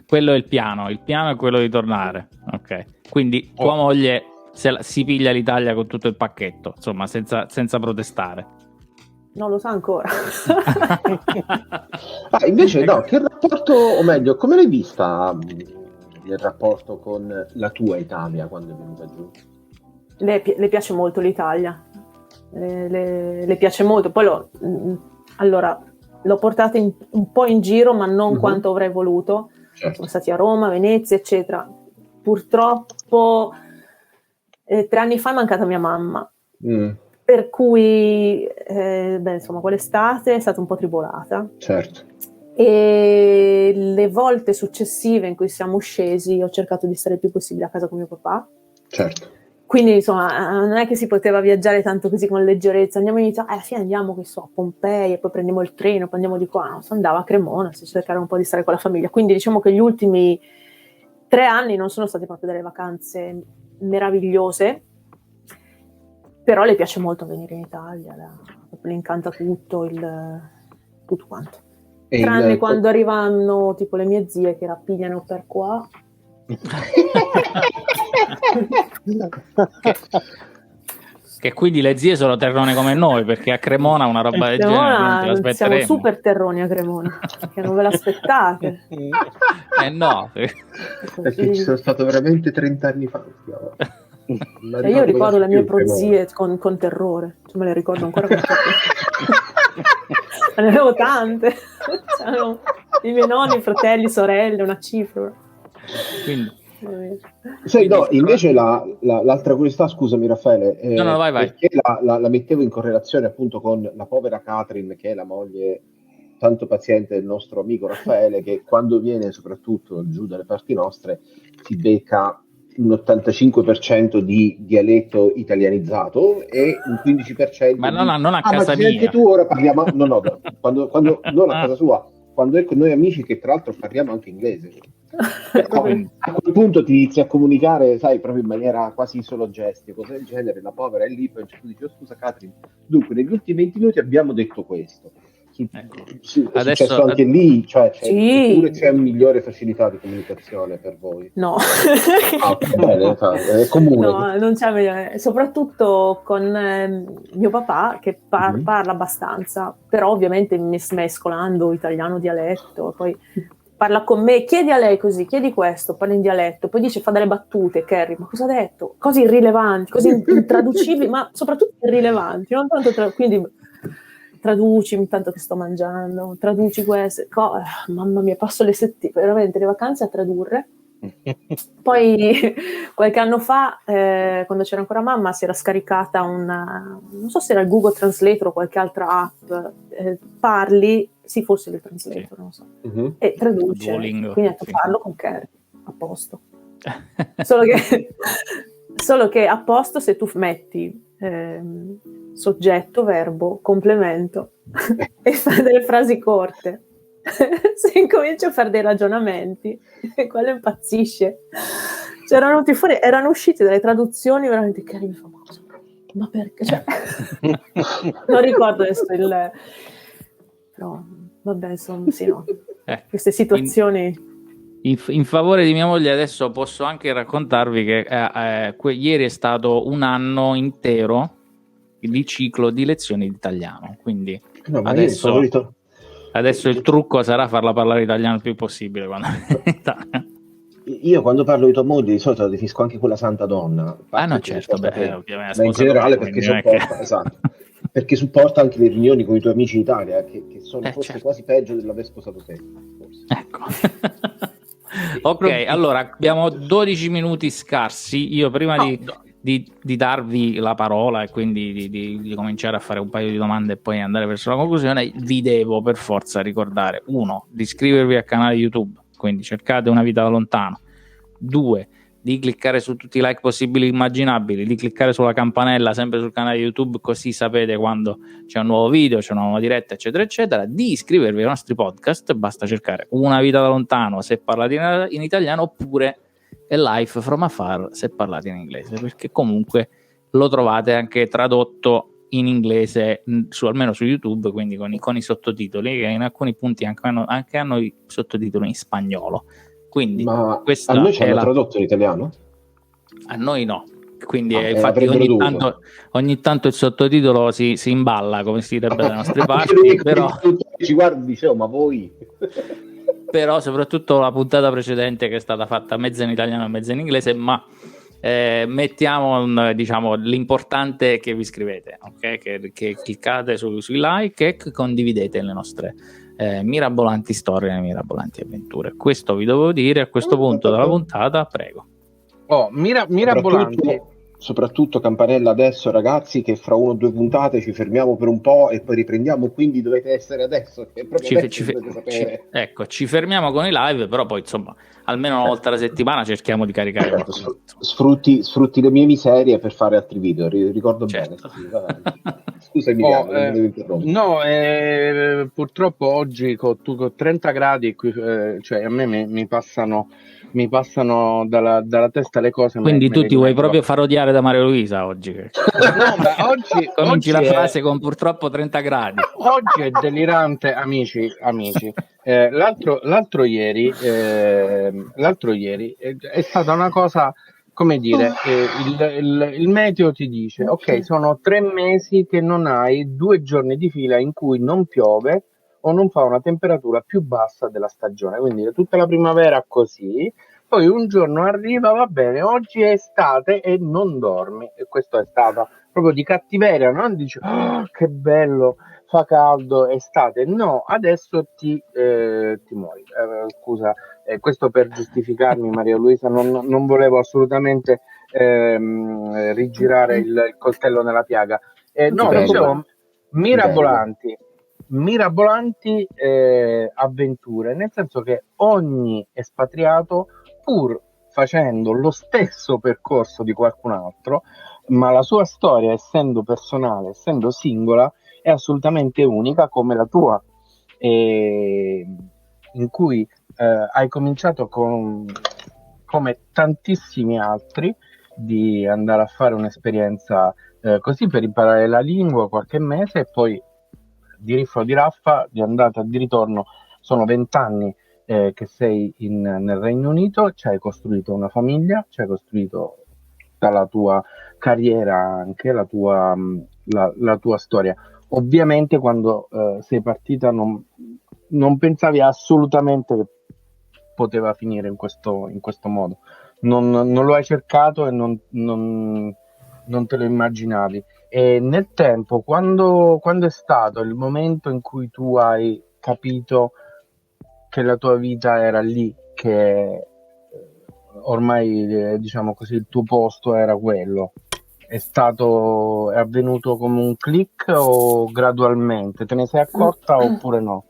Quello è il piano è quello di tornare. Ok. Quindi tua moglie si piglia l'Italia con tutto il pacchetto, insomma, senza protestare. Non lo sa ancora. Invece no, che rapporto, o meglio, come l'hai vista il rapporto con la tua Italia quando è venuta giù? Le piace molto l'Italia, le piace molto. Poi allora, l'ho portata un po' in giro, ma non quanto avrei voluto. Certo. Siamo stati a Roma, Venezia, eccetera. Purtroppo 3 anni fa è mancata mia mamma, per cui insomma, quell'estate è stata un po' tribolata. Certo. E le volte successive in cui siamo scesi ho cercato di stare il più possibile a casa con mio papà. Certo. Quindi insomma non è che si poteva viaggiare tanto così con leggerezza. Andiamo in Italia, alla fine andiamo che so, a Pompei e poi prendiamo il treno, poi andiamo di qua. No, si andava a Cremona, si cercava un po' di stare con la famiglia. Quindi diciamo che gli ultimi 3 anni non sono state proprio delle vacanze meravigliose, però le piace molto venire in Italia, le incanta tutto quanto. Tranne quando arrivano tipo le mie zie che rappigliano per qua. Che quindi le zie sono terrone come noi, perché a Cremona una roba del genere non te l'aspetteremo. Siamo super terroni a Cremona, perché non ve l'aspettate. No, perché ci sono stato veramente 30 anni fa. Io ricordo le mie prozie con terrore, me le ricordo ancora con terrore. Ne avevo tante. C'erano i miei nonni, fratelli, sorelle, una cifra. Quindi no, invece l'altra curiosità, scusami Raffaele, no, vai. Perché la mettevo in correlazione appunto con la povera Catherine, che è la moglie tanto paziente del nostro amico Raffaele, che quando viene soprattutto giù dalle parti nostre si becca un 85% di dialetto italianizzato e un 15% ma non a casa mia. Anche tu ora parliamo quando non a casa sua, quando è con noi amici, che tra l'altro parliamo anche inglese. A quel punto ti inizi a comunicare, sai, proprio in maniera quasi solo gesti, cose del genere. La povera è lì, poi tu dici: oh, scusa Catherine, dunque negli ultimi 20 minuti abbiamo detto questo. È successo anche lì, cioè sì. Oppure c'è una migliore facilità di comunicazione per voi? No. Bene, è comune. No, non c'è migliore, soprattutto con mio papà che parla abbastanza, però ovviamente mescolando italiano dialetto, poi parla con me, chiedi a lei così, chiedi questo, parla in dialetto, poi fa delle battute, Kerry, ma cosa ha detto? Cose irrilevanti, cose intraducibili, ma soprattutto irrilevanti, non tanto quindi traduci intanto che sto mangiando, traduci questo, mamma mia, passo veramente le vacanze a tradurre. Poi qualche anno fa, quando c'era ancora mamma, si era scaricata non so se era il Google Translator o qualche altra app, parli, sì, forse il Translator, non so, e traduce, Duolingo, quindi parlo con Kerry, a posto. Solo che a posto se tu metti soggetto, verbo, complemento e fai delle frasi corte. Se incominci a fare dei ragionamenti, quello impazzisce. Erano uscite delle traduzioni veramente carine, famose. Ma perché? Cioè, non ricordo adesso però vabbè, insomma, sì, no. Queste situazioni. In favore di mia moglie adesso posso anche raccontarvi che ieri è stato un anno intero di ciclo di lezioni di italiano, quindi adesso il trucco sarà farla parlare italiano il più possibile quando Io quando parlo di tua moglie di solito la definisco anche quella santa donna. No, certo, ovviamente, ma in generale perché supporta, esatto, perché supporta anche le riunioni con i tuoi amici in Italia, che sono forse quasi peggio dell'aver sposato te. Forse. Ecco. Ok, allora abbiamo 12 minuti scarsi. Io prima di darvi la parola e quindi di cominciare a fare un paio di domande e poi andare verso la conclusione, vi devo per forza ricordare: 1, di iscrivervi al canale YouTube, quindi cercate Una vita da lontano; 2, di cliccare su tutti i like possibili e immaginabili, di cliccare sulla campanella sempre sul canale YouTube, così sapete quando c'è un nuovo video, c'è una nuova diretta, eccetera eccetera; di iscrivervi ai nostri podcast, basta cercare Una vita da lontano se parlate in italiano, oppure A Life from Afar se parlate in inglese, perché comunque lo trovate anche tradotto in inglese almeno su YouTube, quindi con i sottotitoli, che in alcuni punti anche hanno i sottotitoli in spagnolo. Quindi ma a noi ci hanno tradotto in italiano? A noi no, quindi infatti ogni tanto il sottotitolo si imballa, come si direbbe dalle nostre parti, però ci guardi e dicevo, ma voi... però soprattutto la puntata precedente, che è stata fatta mezza in italiano e mezza in inglese, ma mettiamo diciamo l'importante è che vi iscrivete, ok? Che cliccate sui like e che condividete le nostre mirabolanti storie, le mirabolanti avventure. Questo vi devo dire a questo punto della puntata, prego. Mirabolanti. Soprattutto campanella adesso, ragazzi, che fra 1 o 2 puntate ci fermiamo per un po' e poi riprendiamo, quindi dovete essere adesso, che proprio dovete sapere. Ci fermiamo con i live, però poi insomma almeno una volta alla settimana cerchiamo di caricare sfrutti le mie miserie per fare altri video, ricordo certo. Bene. Scusami, non devo interrompere. No, purtroppo oggi con 30 gradi qui, cioè a me mi passano dalla testa le cose. Quindi tu ti vuoi proprio far odiare da Maria Luisa oggi? No, oggi cominci la frase con purtroppo 30 gradi. Oggi è delirante, amici. L'altro ieri è stata una cosa, come dire, il meteo ti dice, ok, sono 3 mesi che non hai 2 giorni di fila in cui non piove o non fa una temperatura più bassa della stagione, quindi tutta la primavera così, poi un giorno arriva, va bene, oggi è estate e non dormi, e questo è stato proprio di cattiveria, non dici, oh, che bello, fa caldo, è estate, no, adesso ti muori. Scusa, questo per giustificarmi, Maria Luisa, non volevo assolutamente rigirare il coltello nella piaga. No, dicevo, mirabolanti avventure, nel senso che ogni espatriato, pur facendo lo stesso percorso di qualcun altro, ma la sua storia, essendo personale, essendo singola, è assolutamente unica come la tua, in cui hai cominciato come tantissimi altri di andare a fare un'esperienza così per imparare la lingua qualche mese e poi di riffo di raffa, di andata e di ritorno, sono 20 anni che sei nel Regno Unito, ci hai costruito una famiglia, ci hai costruito dalla tua carriera anche la tua storia. Ovviamente quando sei partita non pensavi assolutamente che poteva finire in questo modo, non lo hai cercato e non te lo immaginavi. E nel tempo, quando è stato il momento in cui tu hai capito che la tua vita era lì, che ormai diciamo così il tuo posto era quello, è avvenuto come un click o gradualmente? Te ne sei accorta oppure no?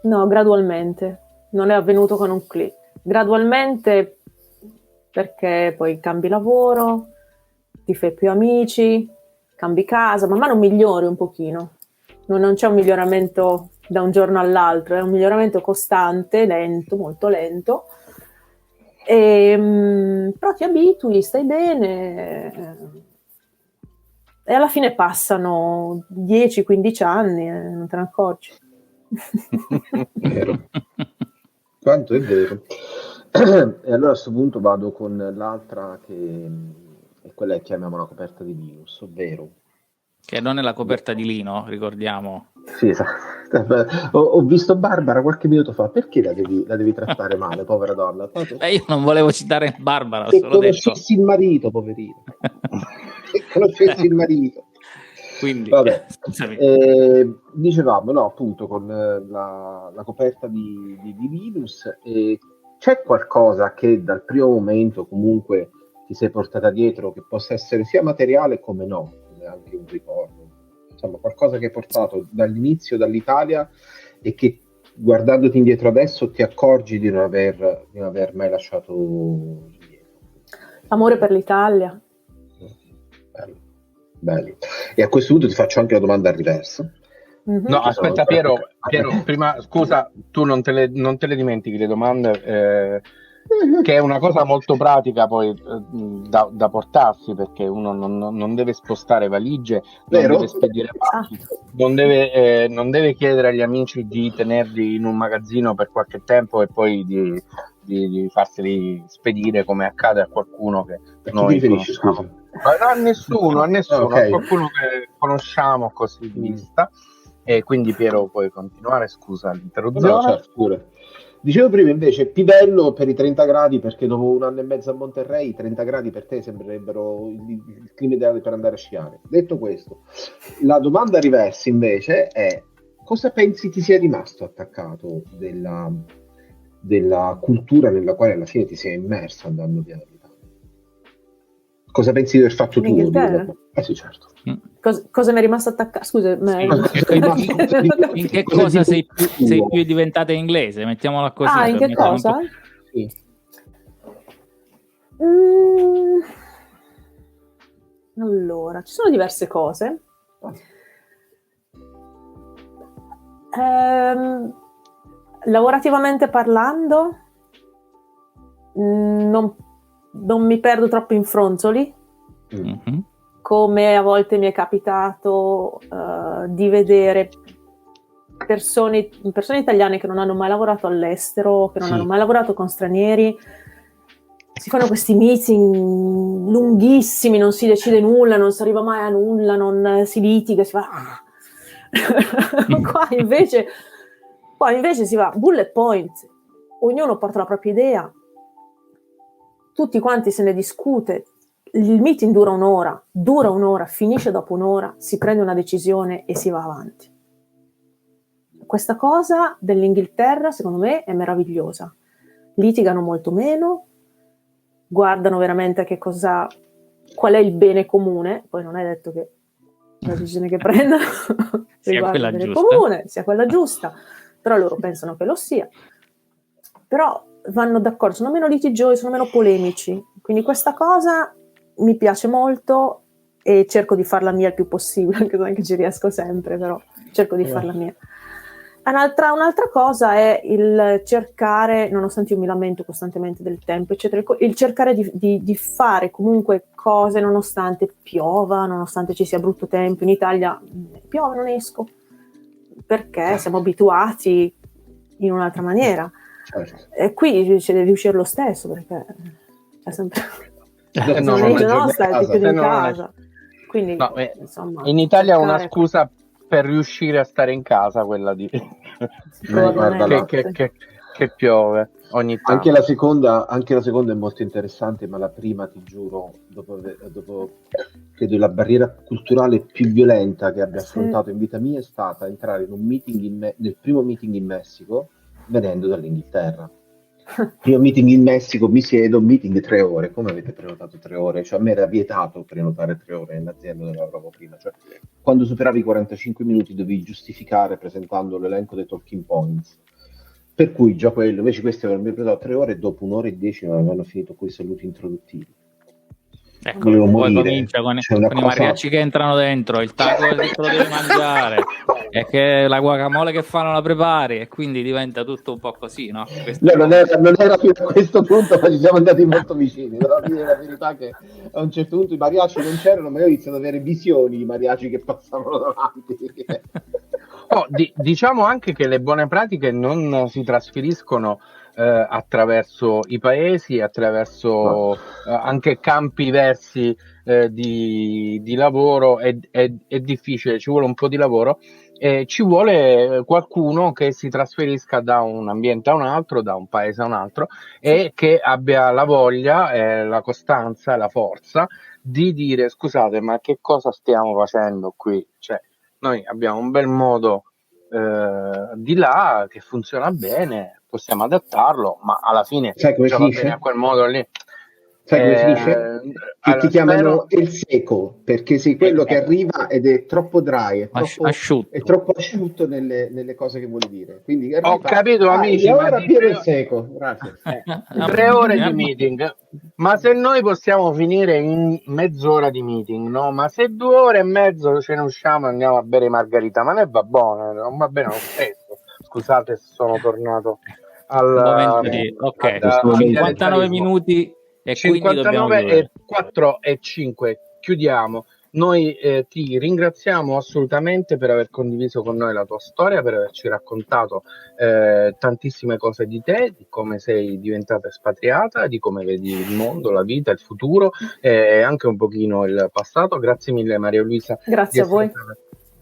No, gradualmente, non è avvenuto con un click, gradualmente, perché poi cambi lavoro, ti fai più amici, cambi casa, man mano migliori un pochino, non c'è un miglioramento da un giorno all'altro, è un miglioramento costante, lento, molto lento, però ti abitui, stai bene e alla fine passano 10-15 anni e non te ne accorgi. Vero. Quanto è vero. E allora a questo punto vado con l'altra, che è quella che chiamiamo la coperta di Linus, ovvero che non è la coperta di lino, ricordiamo. Sì, esatto. Ho visto Barbara qualche minuto fa, perché la devi trattare male, povera donna? Io non volevo citare Barbara, se conoscessi il marito, poverino. Se conoscessi il marito. Quindi, vabbè, dicevamo, no, appunto, con la coperta di Linus, c'è qualcosa che dal primo momento comunque ti sei portata dietro, che possa essere sia materiale come no, come anche un ricordo, insomma qualcosa che hai portato dall'inizio, dall'Italia, e che guardandoti indietro adesso ti accorgi di non aver mai lasciato indietro? Amore per l'Italia. Bello. E a questo punto ti faccio anche la domanda al riverso. Mm-hmm. No, aspetta, Piero, prima, scusa, tu non te le dimentichi le domande, che è una cosa molto pratica poi da portarsi, perché uno non deve spostare valigie, non deve spedire pacchi, non deve chiedere agli amici di tenerli in un magazzino per qualche tempo e poi di di farseli spedire, come accade a qualcuno che A chi ti noi riferisci, scusa? conosciamo. Ma a nessuno, Ok. a qualcuno che conosciamo così di vista. E quindi Piero puoi continuare, scusa l'interruzione. No, certo, pure. Dicevo prima invece, Pivello per i 30 gradi, perché dopo un anno e mezzo a Monterrey, i 30 gradi per te sembrerebbero il clima ideale per andare a sciare. Detto questo, la domanda riversa invece è: cosa pensi ti sia rimasto attaccato della cultura nella quale alla fine ti sei immerso andando via dall'Italia? Cosa pensi di aver fatto In tu? Inghilterra? Sì, certo. Cosa mi è rimasto attaccato? Scusa, In che cosa sei più diventata inglese? Mettiamola così. in che cosa? Sì. Allora, ci sono diverse cose. Lavorativamente parlando, non mi perdo troppo in fronzoli, come a volte mi è capitato di vedere persone italiane che non hanno mai lavorato all'estero, che non hanno mai lavorato con stranieri. Si fanno questi meeting lunghissimi, non si decide nulla, non si arriva mai a nulla, non si litiga, si fa... Qua invece si va bullet point, ognuno porta la propria idea, tutti quanti se ne discute, il meeting dura un'ora, finisce dopo un'ora, si prende una decisione e si va avanti. Questa cosa dell'Inghilterra secondo me è meravigliosa, litigano molto meno, guardano veramente qual è il bene comune, poi non è detto che la decisione che prendono riguarda il bene comune, sia quella giusta, però loro pensano che lo sia. Però vanno d'accordo, sono meno litigiosi, sono meno polemici, quindi questa cosa mi piace molto e cerco di farla mia il più possibile, anche se non ci riesco sempre, però cerco di farla mia. Un'altra cosa è il cercare, nonostante io mi lamento costantemente del tempo, eccetera, il cercare di fare comunque cose nonostante piova, nonostante ci sia brutto tempo. In Italia piove, non esco, perché siamo abituati in un'altra maniera. E qui ci devi uscire lo stesso, perché c'è sempre... stai chiuso in casa. Quindi, insomma, in Italia è una scusa per riuscire a stare in casa, quella di che piove ogni tanto. Anche la seconda è molto interessante, ma la prima, ti giuro, dopo credo la barriera culturale più violenta che abbia affrontato in vita mia è stata entrare in un meeting nel primo meeting in Messico venendo dall'Inghilterra. Primo meeting in Messico, mi siedo, meeting 3 ore. Come avete prenotato 3 ore? Cioè, a me era vietato prenotare 3 ore nell'azienda dove lavoravo prima. Cioè, quando superavi i 45 minuti dovevi giustificare presentando l'elenco dei talking points. Per cui già quello, invece questi avevano prenotato 3 ore e dopo 1 ora e 10 non avevano finito con i saluti introduttivi. Ecco, poi comincia con i mariachi che entrano dentro, il taco che te lo devi mangiare, e che la guacamole che fanno la prepari, e quindi diventa tutto un po' così, no? Non era fino a questo punto, ma ci siamo andati molto vicini. Però dire la verità che a un certo punto i mariachi non c'erano, ma io ho iniziato ad avere visioni di mariachi che passavano davanti. Diciamo anche che le buone pratiche non si trasferiscono attraverso i paesi, attraverso anche campi diversi di lavoro. È difficile, ci vuole un po' di lavoro, ci vuole qualcuno che si trasferisca da un ambiente a un altro, da un paese a un altro, e che abbia la voglia, la costanza e la forza di dire: scusate, ma che cosa stiamo facendo qui? Cioè, noi abbiamo un bel modo di là che funziona bene, possiamo adattarlo, ma alla fine sai come va bene a quel modo lì. Sai come finisce? Che ti chiamano il seco, perché sei quello che arriva ed è troppo dry, è troppo asciutto nelle cose che vuole dire. Quindi arriva, ho capito, amici, ma ora Piero il seco. Grazie. 3 ore di meeting, ma se noi possiamo finire in mezz'ora di meeting, no? Ma se 2 ore e mezzo ce ne usciamo e andiamo a bere margarita, ma ne va buono, non va bene lo stesso. Scusate se sono tornato al 59 minuti e 59 e 4 e 5 chiudiamo. Noi ti ringraziamo assolutamente per aver condiviso con noi la tua storia, per averci raccontato tantissime cose di te, di come sei diventata espatriata, di come vedi il mondo, la vita, il futuro e anche un pochino il passato. Grazie mille Maria Luisa. Grazie a voi.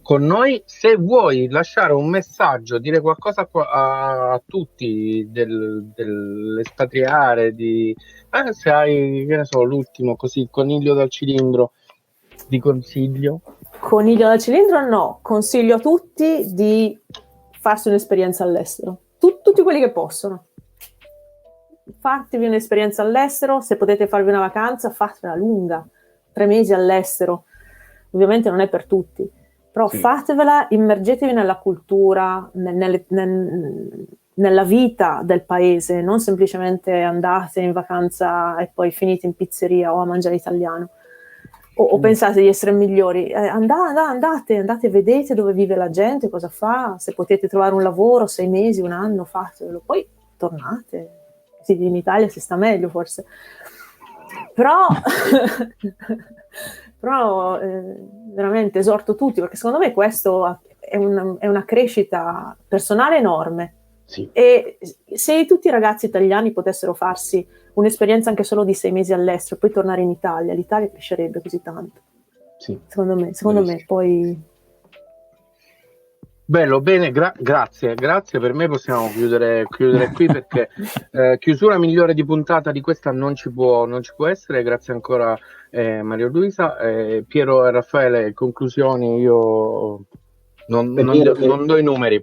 Con noi. Se vuoi lasciare un messaggio, dire qualcosa a tutti dell'espatriare, se hai, che ne so, l'ultimo così, il coniglio dal cilindro di consiglio. Coniglio dal cilindro no, consiglio a tutti di farsi un'esperienza all'estero, tutti quelli che possono. Fatevi un'esperienza all'estero, se potete farvi una vacanza fatela lunga, 3 mesi all'estero, ovviamente non è per tutti. Però sì, fatevela, immergetevi nella cultura, nella vita del paese, non semplicemente andate in vacanza e poi finite in pizzeria o a mangiare italiano o pensate di essere migliori. Andate, vedete dove vive la gente, cosa fa, se potete trovare un lavoro, 6 mesi, un anno, fatelo, poi tornate. Sì, in Italia si sta meglio forse. Però... però veramente esorto tutti, perché secondo me questo è una crescita personale enorme. Sì. E se tutti i ragazzi italiani potessero farsi un'esperienza anche solo di 6 mesi all'estero e poi tornare in Italia, l'Italia crescerebbe così tanto. Sì. Secondo me poi... Bello, bene, grazie, per me possiamo chiudere qui perché chiusura migliore di puntata di questa non ci può essere. Grazie ancora Maria Luisa, Piero e Raffaele, conclusioni. Io non do i numeri.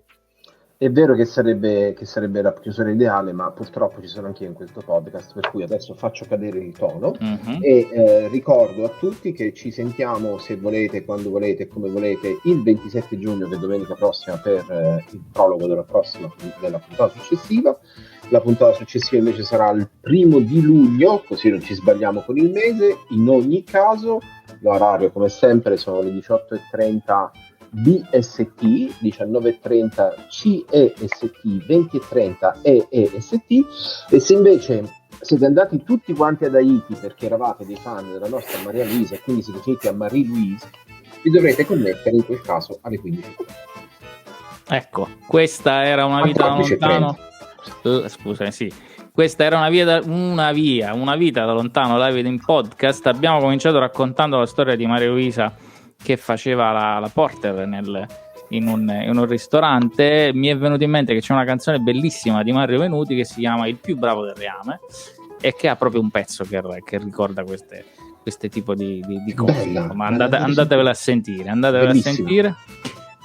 È vero che sarebbe la chiusura ideale, ma purtroppo ci sono anche io in questo podcast, per cui adesso faccio cadere il tono e ricordo a tutti che ci sentiamo, se volete, quando volete, come volete, il 27 giugno, che è domenica prossima, per il prologo della puntata successiva. La puntata successiva invece sarà il 1 di luglio, così non ci sbagliamo con il mese. In ogni caso, l'orario, come sempre, sono le 18:30 BST, 19:30 CEST, 20:30 EEST. E se invece siete andati tutti quanti ad Haiti perché eravate dei fan della nostra Maria Luisa e quindi siete finiti a Marie Louise, vi dovrete connettere in quel caso alle 15. Ecco, questa era una vita da lontano. Scusami, sì. Questa era una vita da lontano live in podcast. Abbiamo cominciato raccontando la storia di Maria Luisa che faceva la porter in un ristorante. Mi è venuto in mente che c'è una canzone bellissima di Mario Venuti che si chiama Il più bravo del reame e che ha proprio un pezzo che ricorda queste tipo di cose. Bella, ma andatevela a sentire.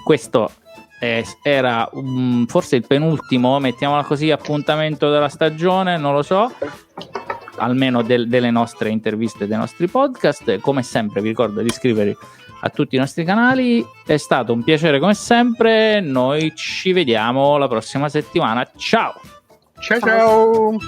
Questo era forse il penultimo, mettiamola così, appuntamento della stagione, non lo so, almeno delle nostre interviste, dei nostri podcast. Come sempre vi ricordo di iscrivervi a tutti i nostri canali, è stato un piacere come sempre, noi ci vediamo la prossima settimana, ciao. Ciao.